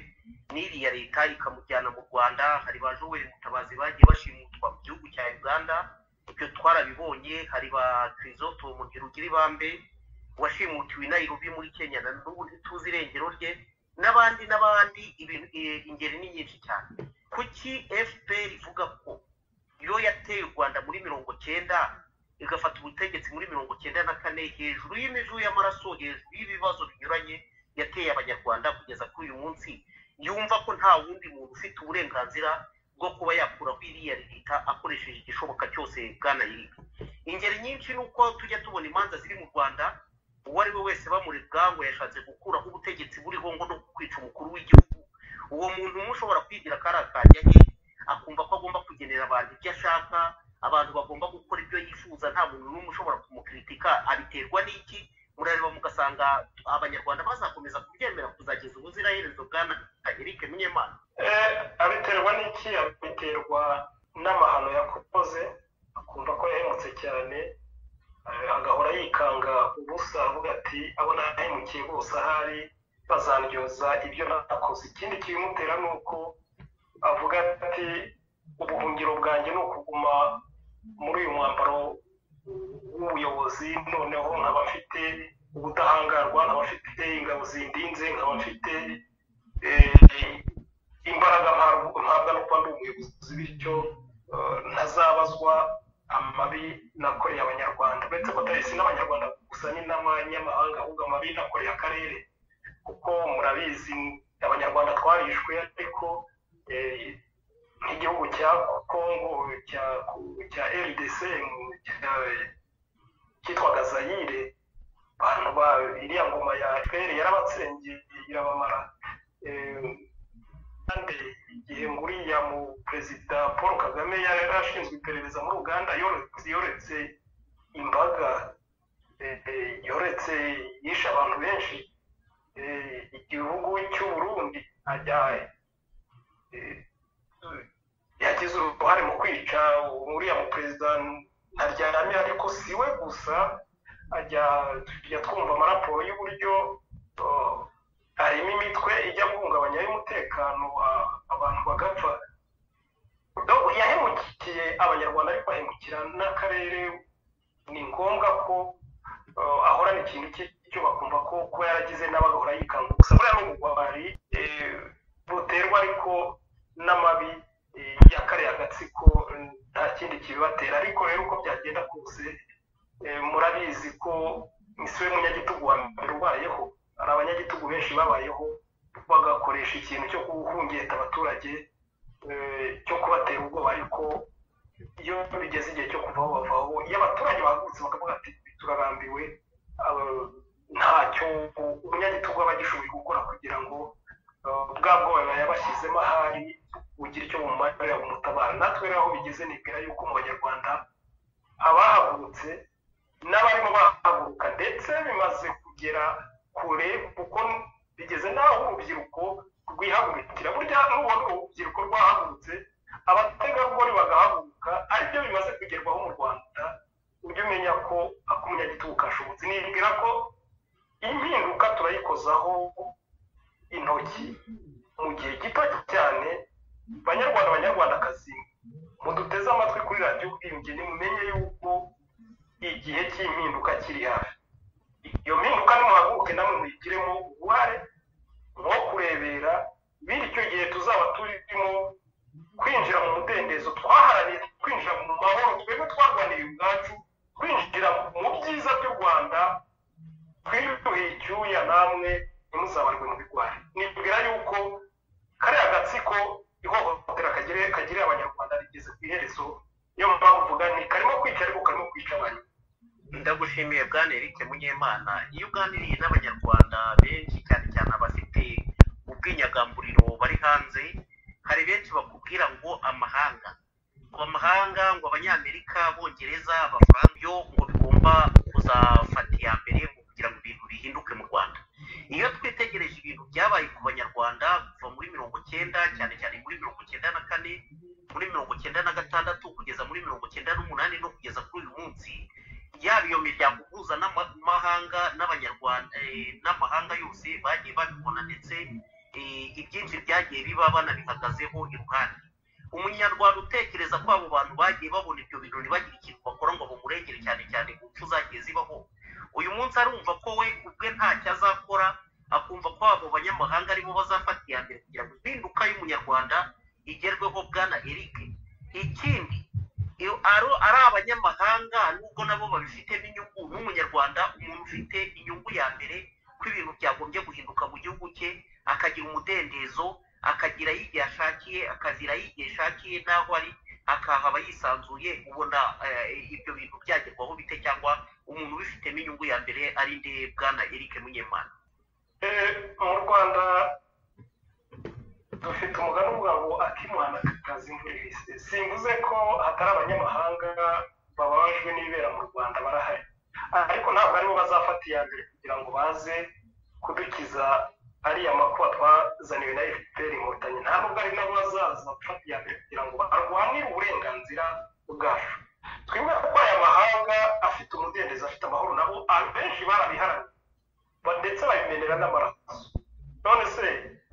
n'iriya leta ikamujyana mu Rwanda. Hari ba Joel Mutabazi bagiye bashimutwa mu gihugu cya Uganda, ibyo twarabibonye. Hari ba Chrysostome Ntirugiribambe washimutiwe i Nairobi muri Kenya, na n'ubu ntituzi irengero rye, n'abandi ingeri ni nyinshi cyane. Kuki FPR ivuga ko iyo yateye u Rwanda muri 90 igafata ubutegetsi muri 94 hejuru y'imiju y'amaraso, hejuru y'ibibazo binyuranye yateye abanyarwanda kugeza kuri uyu munsi, yumva ko nta wundi muntu ufite uburenganzira bwo kuba yakuraho iriya leta akoresheje igishoboka cyose bwana Eric? Ingeri nyinshi nuko tujya tubona imanza ziri mu Rwanda uwo ari we wese bamuri bwangu yashatse gukuraho ubutegetsi buriho ngo no kwica umukuru w'igihugu, uwo muntu umwe ushobora kwigira karakajya ye akumva ko agomba kugenera abantu ibyo ashaka, abantu bagomba gukora ibyo yifuza, nta muntu n'umwe ushobora kumukritika. Abiterwa n'iki? Murareba mugasanga abanyarwanda bazakomeza kubyemera kuzageza ubuziraherezo. Bwana Eric Munyemana, abiterwa n'iki? abiterwa n'amahano yakoze, akumva ko yahemutse cyane, agahora yikanga ubusa, avuga ati abo nahemukiye bose ahari bazandyoza ibyo nakoze. Ikindi kibimutera ni uko avuga ati ubuhungiro bwanjye ni ukuguma muri uyu mwambaro w'ubuyobozi, noneho nkaba mfite ubudahangarwa, nkaba mfite ingabo zindinze, nkaba mfite imbaraga mpabwa no kuba ndi umuyobozi, bityo ntazabazwa amabi nakoreye abanyarwanda. uretse ko atari n'abanyarwanda gusa, ni n'abanyamahanga, ahubwo amabi nakoreye akarere, kuko murabizi abanyarwanda twarishwe, ariko nk'igihugu cya Kongo cya RDC cyitwaga Zaire, abantu iriya ngoma ya FPR yarabatsengeye irabamara. kandi igihe nguriya mu perezida Paul Kagame yari ashinzwe iperereza muri Uganda, yoretse imbaga, yoretse yishe abantu benshi, igihugu cy'u Burundi yagize uruhare mu kwica uriya mu perezida Ntaryamye. ariko si we gusa, tujya twumva amaraporo y'uburyo harimo imitwe ijya guhungabanya y'umutekano, abantu bagapfa. yahemukiye abanyarwanda, ariko ahemukira n'akarere. ni ngombwa ko ahorana ikintu cyo bakumva ko kuba yaragize n'abagahora yikanga gusa. buriya n'ubugwari buterwa ariko n'amabi ya kariya agatsiko, nta kindi kibibatera. ariko rero uko byagenda kose, murabizi ko si we munyagitugu wa mbere ubayeho. hari abanyagitugu benshi babayeho bagakoresha ikintu cyo guhungeta abaturage, cyo kubatera ubwoba. ariko iyo bigeze igihe cyo kuvaho bavaho. iyo abaturage bahagurutse bakavuga ati turarambiwe, ntacyo umunyagitugu aba agishoboye gukora kugira ngo bwa bwoba yabashyizemo ahari bugira icyo bumarira bumutabara. natwe rero aho bigeze, nibwira yuko mu banyarwanda abahagurutse n'abarimo bahaguruka, ndetse bimaze kugera kure, kuko bigeze n'aho urubyiruko rwihagurukira. burya n'ubundi urubyiruko rwahagurutse, abategarugori bagahaguruka, aribyo bimaze kugerwaho mu Rwanda. ujye umenya ko umunyagitugu kashobotse. nibwira ko impinduka turayikozaho intoki mu gihe gito cyane. banyarwandakazi, muduteze amatwi kuri radiyo Ubwiyunge, nimumenye yuko igihe cy'impinduka kiri hafi. iyo mpinduka nimuhaguruke namwe muyigiremo uruhare nko kurebera, bityo igihe tuzaba turimo kwinjira mu mudendezo twaharaniye, kwinjira mu mahoro twebwe twarwaniye ubwacu, kwinjira mu byiza by'u Rwanda, twiyuhiye icyuya, namwe ntimuzabarwe mu bigwari. nibwira yuko kariya gatsiko ihohotera kagirira abanyarwanda rigeze ku iherezo. niyo mpamvu mvuga nti karimo kwica, ariko karimo kwica abantu. ndagushimiye Bwana Eric Munyemana. iyo uganiriye n'abanyarwanda benshi, cyane cyane abafite ubwinyagamburiro bari hanze, hari benshi bakubwira ngo amahanga, ngo abanyamerika, abongereza, abafaransa byo ngo bigomba kuzafata iya mbere kugira ngo ibintu bihinduke mu Rwanda. iyo twitegereje ibintu byabaye ku banyarwanda kuva muri 90, cyane cyane muri 94, muri 96, kugeza muri 98 no kugeza kuri uyu munsi, yaba iyo miryango guhuza n'amahanga n'abanyarwanda, n'amahanga yose bagiye babibona, ndetse ibyinshi byagiye biba banabihagazeho iruhande. umunyarwanda utekereza ko abo bantu bagiye babona ibyo bintu ntibagire ikintu bakora ngo bamurengere, cyane cyane impfu zagiye zibaho, uyu munsi arumva ko we ubwe ntacyo azakora, akumva ko abo banyamahanga aribo bazafata iya mbere kugira ngo impinduka y'umunyarwanda igerweho. Bwana Eric, ikindi ari abanyamahanga nubwo nabo babifitemo inyungu, n'umunyarwanda umuntu ufite inyungu ya mbere ko ibintu byagombye guhinduka mu gihugu cye, akagira umudendezo, akagira yigihe ashakiye, akazira yigihe ashakiye n'aho ari, akahaba yisanzuye, ubona ibyo bintu byagerwaho bite, cyangwa umuntu ubifitemo inyungu ya mbere ari nde bwana Eric Munyemana? mu Rwanda dufite umugani uvuga ngo akimuhana kakaza imvura ihise. Simvuze ko hatari abanyamahanga bababajwe n'ibibera mu Rwanda, barahari, ariko ntabwo aribo bazafata iya mbere kugira ngo baze kudukiza ariya makuba twazaniwe na FPR inkotanyi. Nta nubwo ari nabo bazaza gufata iya mbere kugira ngo barwanire uburenganzira bwacu. Twimwe ko aya mahanga afite umudendezo, afite amahoro, nabo abenshi barabiharaniye ndetse babimenera n'amaraso. None se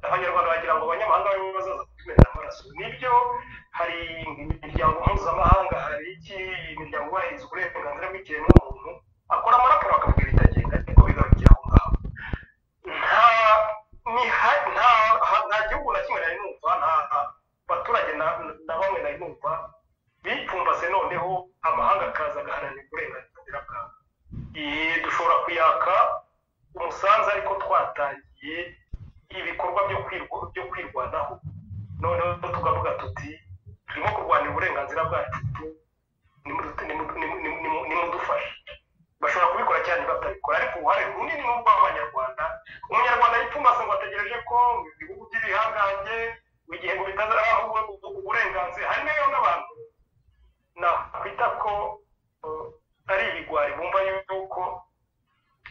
abanyarwanda bagira ngo abanyamahanga bari bazaza kutumenera amaraso? Nibyo, hari imiryango mpuzamahanga, hari imiryango yubahiriza uburenganzira bw'ikiremwamuntu akora amaraporo akavuga ibitagenda, ariko bigarukira aho ngaho. Nta gihugu na kimwe nari numva, nta baturage na bamwe nari numva bipfumbase noneho amahanga akaza agaharanira uburenganzira bwabo. Dushobora kuyaka umusanzu, ariko twatangiye ibikorwa byo kwirwanaho, noneho tukavuga tuti turimo kurwanira uburenganzira bwacu, nimudufashe. Bashobora kubikora cyane batabikora, ariko uruhare runini ni urw'abanyarwanda. Umunyarwanda yipfumbase ngo ategereje ko mu bihugu by'ibihangange igihe ngo bitazaraho uburenganzira. Hari nayo n'abantu nakwita ko ari ibigwari bumva yuko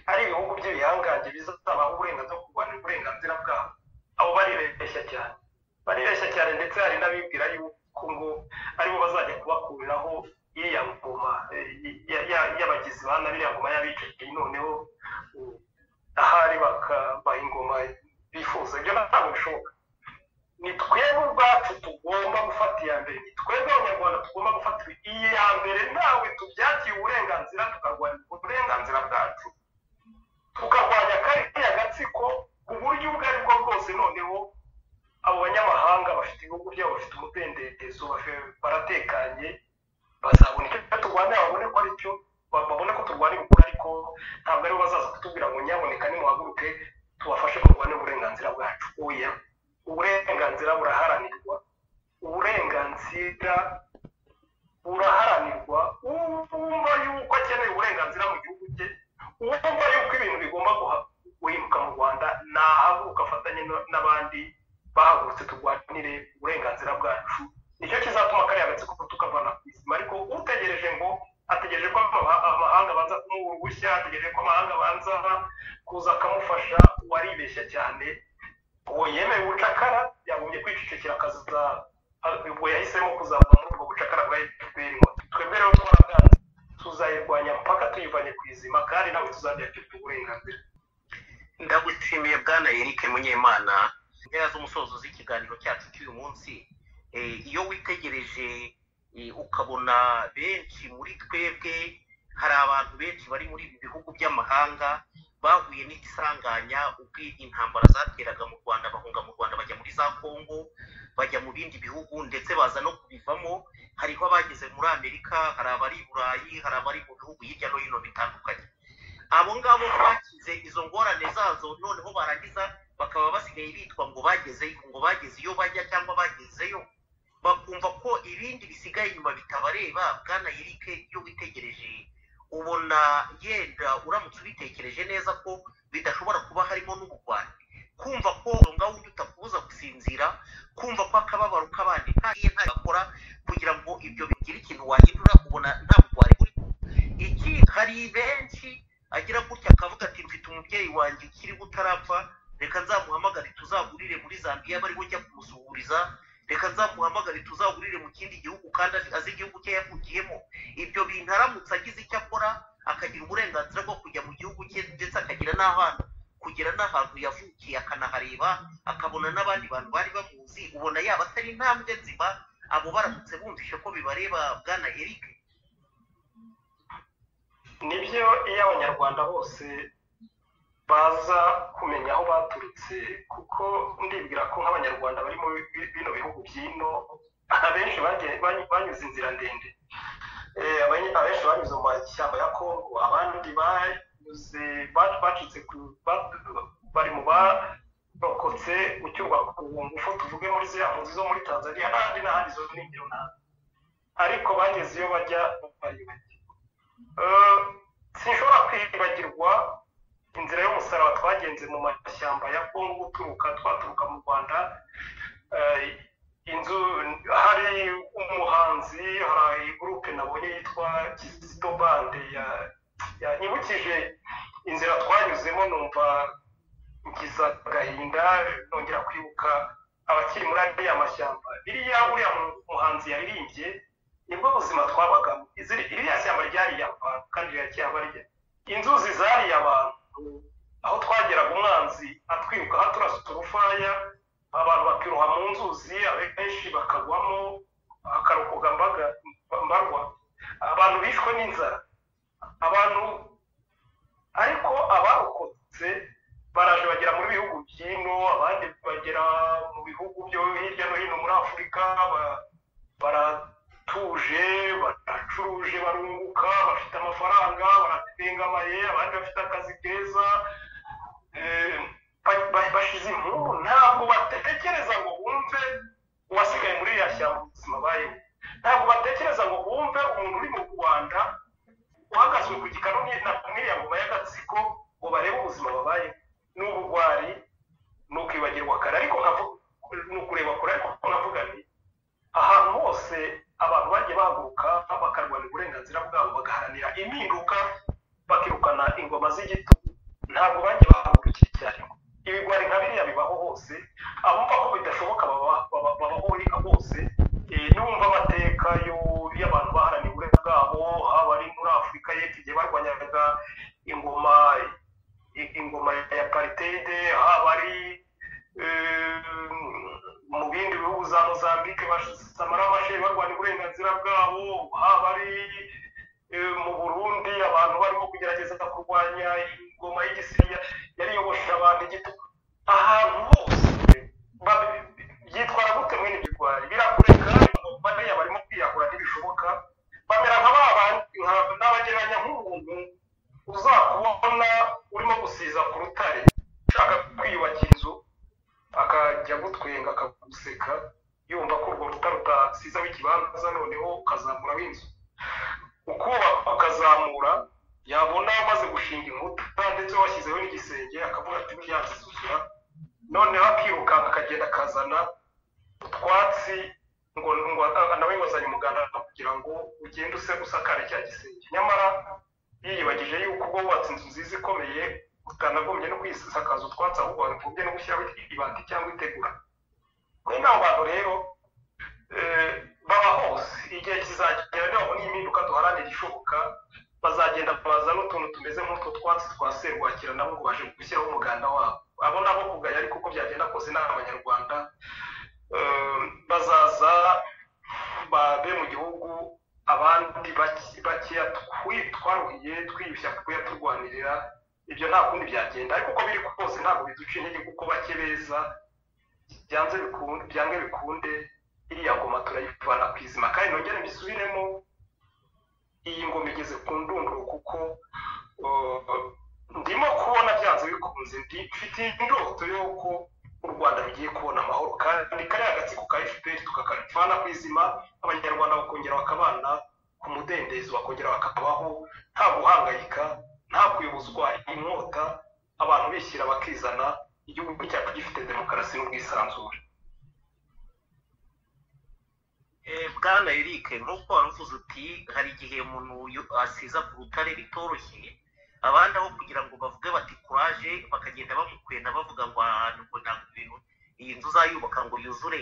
ari ibihugu by'ibihangange bizabaho uburenganzira bwo kurwanira uburenganzira bwabo. Abo baribeshya cyane, ndetse hari n'abibwira yuko ngo aribo bazajya kubakuriraho iriya ngoma y'abagizi ba nabi, iriya ngoma y'abicaye, noneho ahari bakabaha ingoma bifuza. Ibyo ntabwo bishoboka. Ni twebwe ubwacu tugomba gufata iya mbere, ni twebwe abanyarwanda tugomba gufata iya mbere. Ntawe tubyakiye uburenganzira, tukarwanya uburenganzira bwacu, tukarwanya kariya gatsiko ku buryo ubwo ari bwo bwose. Noneho abo banyamahanga bafite ibihugu byabo, bafite umudendezo, baratekanye, bazabona icyo turwanira, babone ko ari cyo, babone ko turwanira ukuri, ariko ntabwo aribo bazaza kutubwira ngo nyaboneka nimuhaguruke tubafashe kurwanira uburenganzira bwacu. Oya, uburenganzira buraharanirwa, uburenganzira buraharanirwa. Wumva yuko akeneye uburenganzira mu gihugu cye, wumva yuko ibintu bigomba guhinduka mu Rwanda, nahaguruka afatanye n'abandi bahagurutse turwanire uburenganzira bwacu. Nicyo kizatuma kariya gatsiko tukavana ku izima. Ariko utegereje ngo ategereje ko amahanga banza kumuha uruhushya, ategereje ko amahanga banza kuza akamufasha, waribeshya cyane. Uwo yemeye ubucakara yagombye kwicecekera, akaza ubwo yahisemo kuzava muri ubwo bucakara bwa FPR. Twebwe rero twaraganze, tuzayirwanya mpaka tuyivanye ku izima, kandi nawe tuzajya dufite uburenganzira. Ndagushimiye bwana Eric Munyemana. Mpera z'umusozo z'ikiganiro cyacu cy'uyu munsi, iyo witegereje ukabona benshi muri twebwe, hari abantu benshi bari muri ibi bihugu by'amahanga bahuye n'isanganya ubwo intambara zateraga mu Rwanda, bahunga mu Rwanda bajya muri za Kongo, bajya mu bindi bihugu, ndetse baza no kubivamo. Hariho abageze muri Amerika, hari abari i Burayi, hari abari mu bihugu hirya no hino bitandukanye. Abo ngabo bakize izo ngorane zazo, noneho barangiza bakaba basigaye bitwa ngo bageze iyo bajya, cyangwa bagezeyo, bakumva ko ibindi bisigaye inyuma bitabareba. Bwana Eric, iyo witegereje ubona yenda uramutse ubitekereje neza ko bidashobora kuba harimo n'ubugwari, kumva ko ngaho undi utakubuza gusinzira, kumva ko akababaro k'abandi ntagiye ntagakora kugira ngo ibyo bigire ikintu wahindura, ubona nta bugwari burimo. Iki hari benshi agira gutya akavuga ati mfite umubyeyi wanjye ukiri utarapfa, reka nzamuhamagare tuzagurire muri Zambia bari bujya kumusuhuriza, reka nzamuhamagare tuzagurire mu kindi gihugu kandi azi igihugu cye yavukiyemo. Ibyo bintu aramutse agize icyo akora, akagira uburenganzira bwo kujya mu gihugu cye, ndetse akagira n'ahantu yavukiye akanahareba, akabona n'abandi bantu bari bamuzi, ubona yaba atari intambwe nzima abo baramutse bumvishe ko bibareba. Bwana Eric, nibyo, iyo abanyarwanda bose baza kumenya aho baturutse, kuko ndibwira ko nk'abanyarwanda bari mu bino bihugu by'ino, abenshi banyuze inzira ndende. Abenshi banyuze mu mashyamba ya Kongo, abandi bacitse bari mu barokotse gucyurwa ku ngufu, tuvuge muri ziriya mpunzi zo muri Tanzania n'ahandi zo n'ingero nabi. ariko bageze iyo bajya baribagirwa. Sinshobora kwibagirwa inzira y'umusaraba twagenze mu mashyamba ya Kongo twaturuka mu Rwanda. Inzu hari umuhanzi, hari gurupe nabonye yitwa Kizito Bande yanyibukije inzira twanyuzemo, numva ngiza agahinda, nongera kwibuka abakiri muri ariya mashyamba. Uriya muhanzi yaririmbye nibwo buzima twabagamo. Iriya shyamba ryariye abantu kandi riracyabariye. Inzuzi zariye abantu, aho twageraga umwanzi atwiruka haturasa urufaya, abantu bakiroha mu nzuzi, abenshi bakagwamo, akarokoga mbarwa, abantu bishwe n'inzara, abantu. Ariko abarokotse baraje bagera muri bihugu by'ino, abandi bagera mu bihugu byo hirya no hino muri Afurika, baratuje, baracuruje, barunguka, bafite amafaranga, baratengamaye, abandi bafite akazi keza, bashize impundu. Ntabwo batekereza ngo bumve uwasigaye muri iriya shyamba ubuzima bayeho. Ntabwo batekereza ngo bumve umuntu uri mu Rwanda uhagazwe ku gikanu n'iriya ngoma y'agatsiko ngo barebe ubuzima babayeho. Ni ubugwari, ni ukwibagirwa kare, ariko ni ukureba kure. Ariko navuga nti ahantu hose abantu bagiye bahaguruka bakarwanira uburenganzira bwabo, bagaharanira impinduka, bakirukana ingoma z'igitugu, ntabwo bagiye bahagurukiye cyane. Ibigwari nka biriya bibaho hose, abumva ko bidashoboka babaho hose. Numva amateka y'abantu baharaniye uburenganzira bwabo, haba ari muri Afurika y'Epfo igihe barwanyaga ingoma ya apartheid, haba ari mu bindi bihugu za Mozambique basamara amashuri barwanira uburenganzira bwabo, haba ari mu Burundi abantu barimo kugerageza kurwanya ingoma y'Igisiriya yari yobosha abantu igitugu. Ahantu hose byitwara gute mwene ibigwari? Birakureka bariya barimo kwiyahura ntibishoboka, bamera n'abagereranya nk'umuntu uzakubona urimo gusiza ku rutare ushaka kwiyubakira inzu, akajya gutwenga akaguseka yumva ko urwo rutare utasizaho ikibanza, noneho ukazamuraho inzu, ukubaka ukazamura, yabona amaze gushinga inkuta ndetse washyizeho n'igisenge akavuga ati byazisuzura, noneho akirukanka akagenda akazana utwatsi ngo nawe ngozanye umuganda kugira ngo ugende usakare cya gisenge. Nyamara yiyibagije yuko ubwo wubatse inzu nziza ikomeye utanagombye no kwisakaza utwatsi, ahubwo wagomvye no gushyiraho ibati cyangwa itegura. Mwene abo bantu rero baba hose. Igihe kizagera niba babona impinduka duharanira ishoboka, bazagenda bazana utuntu tumeze nk'utwo twatsi twa serwakira nabo ngo baje gushyiraho umuganda wabo. Abo nabo kugaya, ariko uko byagenda kose ni Abanyarwanda. Bazaza babe mu gihugu, abandi bakeya twaruhiye twiyushya kuya turwanirira. Ibyo nta kundi byagenda, ariko uko biri kose ntabwo biduca intege, kuko bake beza byange bikunde iriya ngoma turayivana ku izima. Kandi nongere mbisubiremo, iyi ngoma igeze ku ndunduro, kuko ndimo kubona byanze bikunze, mfite indoto y'uko u Rwanda rugiye kubona amahoro, kandi kariya agatsiko ka FPR tukakavana ku izima, Abanyarwanda bakongera bakabana ku mudendezo, bakongera bakabaho nta guhangayika, nta kuyobozwa inkota, abantu bishyira bakizana, igihugu cyacu gifite demokarasi n'ubwisanzure. Bwana Eric, nk'uko waruvuze uti hari igihe umuntu asiza ku rutare bitoroshye, abandi aho kugira ngo bavuge bati kuraje, bakagenda bamukwena bavuga ngo ahantu ngo ntabwo ibintu iyi nzu uzayubaka ngo yuzure.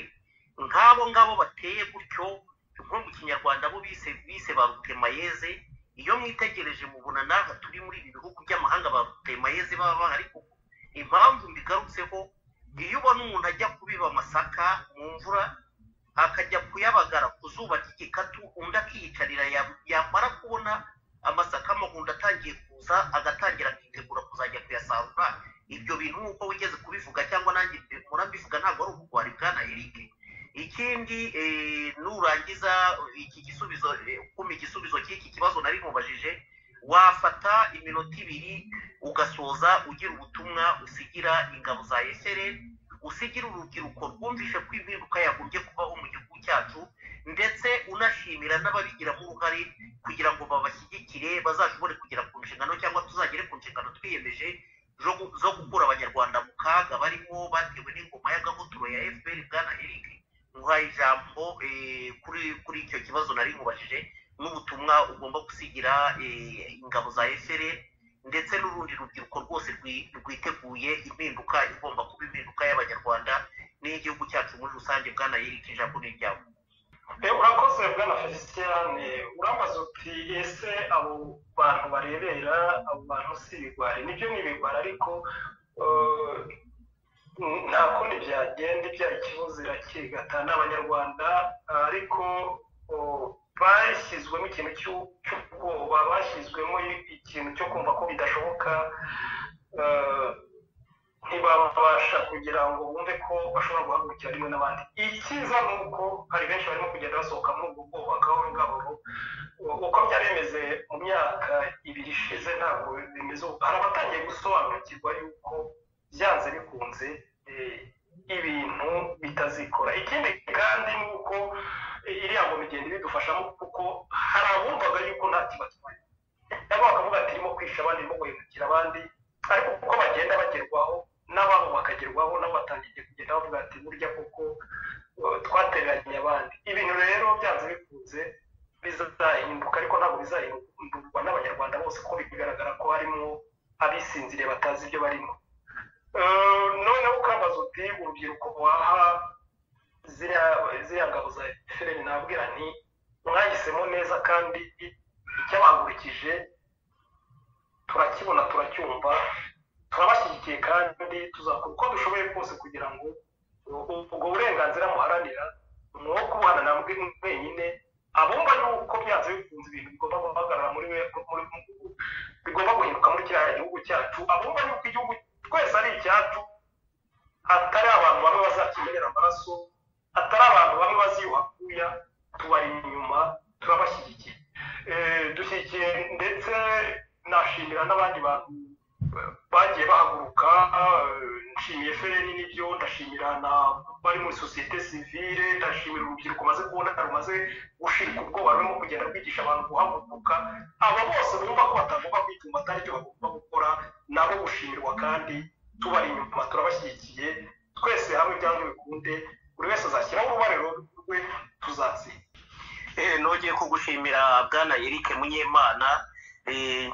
Nk'abo ngabo bateye gutyo, nko mu Kinyarwanda bo bise ba Rutemayeze. Iyo mwitegereje mubona n'aha turi muri ibi bihugu by'amahanga ba Rutemayeze baba bahari. Kuko impamvu mbigarutseho, iyo ubona umuntu ajya kubiba amasaka mu mvura akajya kuyabagara ku zuba ry'igikatu, undi akiyicarira, yamara kubona amasaka amahundo atangiye kuza, agatangira akitegura kuzajya kuyasarura. Ibyo bintu nk'uko wigeze kubivuga cyangwa nanjye murabivuga, ntabwo ari ubugwari, Bwana Eric. Ikindi nurangiza iki gisubizo, kumpa igisubizo cy'iki kibazo nari mubajije, wafata iminota 2 ugasoza ugira ubutumwa usigira ingabo za FRN, usigira urubyiruko rwumvishe ko impinduka yagombye kubaho mu gihugu cyacu, ndetse unashimira n'ababigiramo uruhare kugira ngo babashyigikire bazashobore kugera ku nshingano cyangwa tuzagere ku nshingano twiyemeje zo gukura abanyarwanda mu kaga barimo batewe n'ingoma y'agahotoro ya FPR. Bwana Eric, muhaye ijambo kuri icyo kibazo nari mubajije n'ubutumwa ugomba gusigira ingabo za FPR ndetse n'urundi rubyiruko rwose rwiteguye impinduka igomba kuba impinduka y'abanyarwanda n'igihugu cyacu muri rusange. Bwana Eric, ijambo ni ryawe. Urakoze Bwana Felicien, urambaza uti ese abo bantu barebera abo bantu si ibigwari? Nibyo ni ibigwari, ariko nta kundi byagenda, ibyaha ikibazo irakigata n'abanyarwanda, ariko bashyizwemo ikintu cy'ubwoba, bashyizwemo ikintu cyo kumva ko bidashoboka, ntibabasha kugira ngo bumve ko bashobora guhagurukira rimwe n'abandi. Icyiza ni uko hari benshi barimo kugenda basohoka muri ubwo bwoba gahoro gahoro. Uko byari bimeze mu myaka 2 ishize ntabwo bimeze ubu. Hari abatangiye gusobanukirwa yuko byanze bikunze ibintu bitazikora. Ikindi kandi ni uko iriya ngo migende bidufashamo, kuko hari abumvaga yuko nta kibatwaye, nabo bakavuga ati irimo kwisha abandi, irimo guhemukira abandi, ariko kuko bagenda bagerwaho n'ababo bakagerwaho, nabo batangiye kugenda bavuga ati burya kuko twatereranye abandi. Ibintu rero byanze bikunze bizahinduka, ariko ntabwo bizahindurwa n'abanyarwanda bose, ko bigaragara ko harimo abisinziriye batazi ibyo barimo. Noneho ukambaza uti urubyiruko waha ziriya ngabo za FPR, nabwira nti mwahisemo neza, kandi icyabahagurikije turakibona, turacyumva, turabashyigikiye, kandi tuzakora uko dushoboye kose kugira ngo ubwo burenganzira muharanira ni uwo kubuhana namwe mwenyine. Abumva yuko byanze bikunze ibintu bigomba guhagarara bigomba guhinduka muri kiriya gihugu cyacu, abumva yuko igihugu twese ari icyacu, atari abantu bamwe bazakimenera amaraso, atari abantu bamwe baziyuhakuya, tubari inyuma, turabashyigikiye. Dushyigikiye, ndetse nashimira n'abandi bantu bagiye bahaguruka. Nshimiye FPR n'ibyo, ndashimira bari muri sosiyete sivile, ndashimira urubyiruko maze kubona rumaze gushirika ubwoba, rurimo kugenda rwigisha abantu guhaguruka. Abo bose bumva ko batagomba kwituma, atari icyo bagomba gukora, nabo gushimirwa, kandi tubari inyuma, turabashyigikiye. Twese hamwe byanga bikunde, buri wese azashyiraho uruhare rwe, tuzatsinda. Nongeye kugushimira Bwana Eric Munyemana,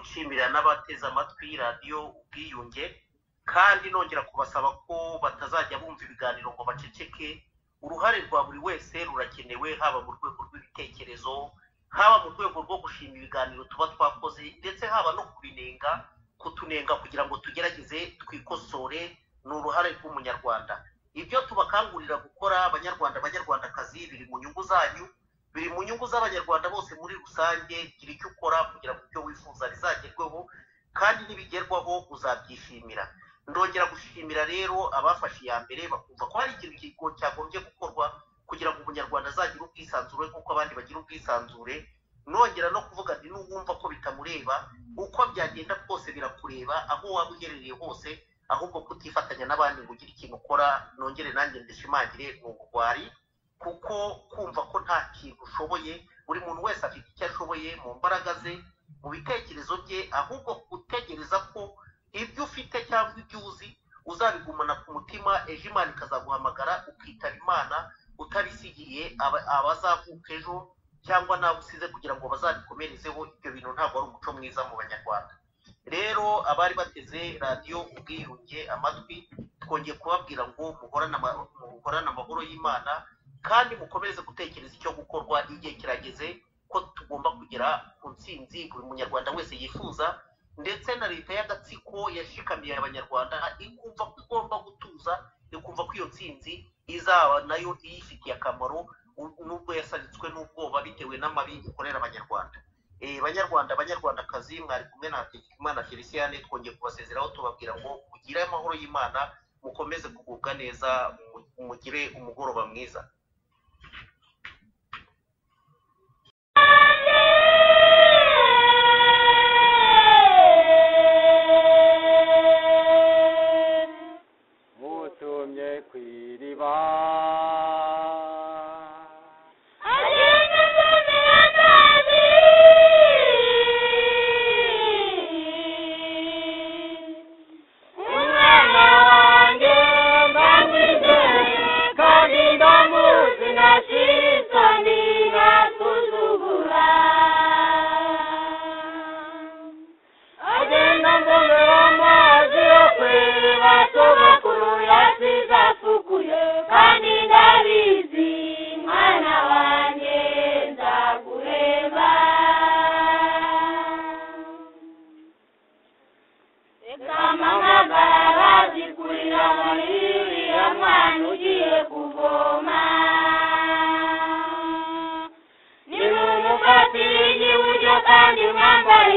nshimira n'abateze amatwi radiyo Ubwiyunge, kandi nongera kubasaba ko batazajya bumva ibiganiro ngo baceceke. Uruhare rwa buri wese rurakenewe, haba mu rwego rw'ibitekerezo, haba mu rwego rwo gushima ibiganiro tuba twakoze, ndetse haba no kutunenga kugira ngo tugerageze twikosore. Ni uruhare rw'umunyarwanda. Ibyo tubakangurira gukora abanyarwandakazi, biri mu nyungu zanyu, biri mu nyungu z'abanyarwanda bose muri rusange. Gira icyo ukora kugira ngo ibyo wifuza bizagerweho, kandi nibigerwaho uzabyishimira. Ndongera gushimira rero abafashe iya mbere bakumva ko hari ikintu cyagombye gukorwa kugira ngo umunyarwanda azagire ubwisanzure nk'uko abandi bagira ubwisanzure. Nongera no kuvuga nti n'uwumva ko bitamureba, uko byagenda kose birakureba aho waba uherereye hose, ahubwo kutifatanya n'abandi ngo ugire ikintu ukora. Nongere nanjye ndishimangire mu bugwari, kuko kumva ko nta kintu ushoboye, buri muntu wese afite icyo ashoboye mu mbaraga ze, mu bitekerezo bye, ahubwo gutegereza ko ibyo ufite cyangwa ibyo uzi uzabigumana ku mutima, ejo Imana ikazaguhamagara ukitaba Imana utabisigiye abazavuka ejo cyangwa nabo usize kugira ngo bazabikomerezeho. Ibyo bintu ntabwo ari umuco mwiza mu banyarwanda. Rero abari bateze radiyo Ubwiyunge amatwi, twongeye kubabwira ngo muhorane amahoro y'Imana, kandi mukomeze gutekereza icyo gukorwa. Igihe kirageze ko tugomba kugera ku ntsinzi buri munyarwanda wese yifuza, ndetse na leta y'agatsiko yashikamiye abanyarwanda ikumva ko igomba gutuza, ikumva ko iyo ntsinzi izaba nayo iyifitiye akamaro, nubwo yasalitswe n'ubwoba bitewe n'amabi ikorera abanyarwanda. Banyarwandakazi, mwari kumwe na Hategekimana Felicien, twongeye kubasezeraho tubabwira ngo mugire amahoro y'Imana, mukomeze kugubwa neza, mugire umugoroba mwiza. Mutumye kw'iriba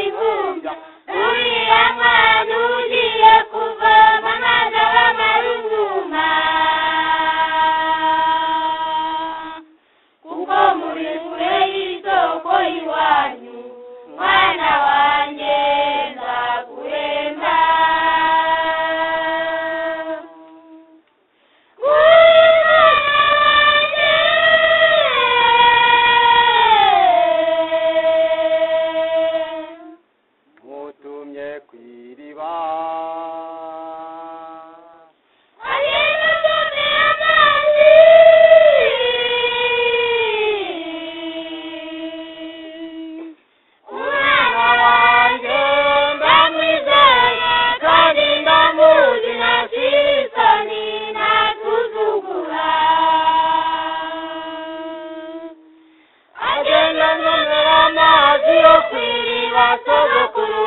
ivumbya uriya mwana ugiye kuvoma amazi abamarunguma kuko muri kure y'isoko y'iwanyu mwana wanjye nzaguhemba mutumye ku iriba sogokuru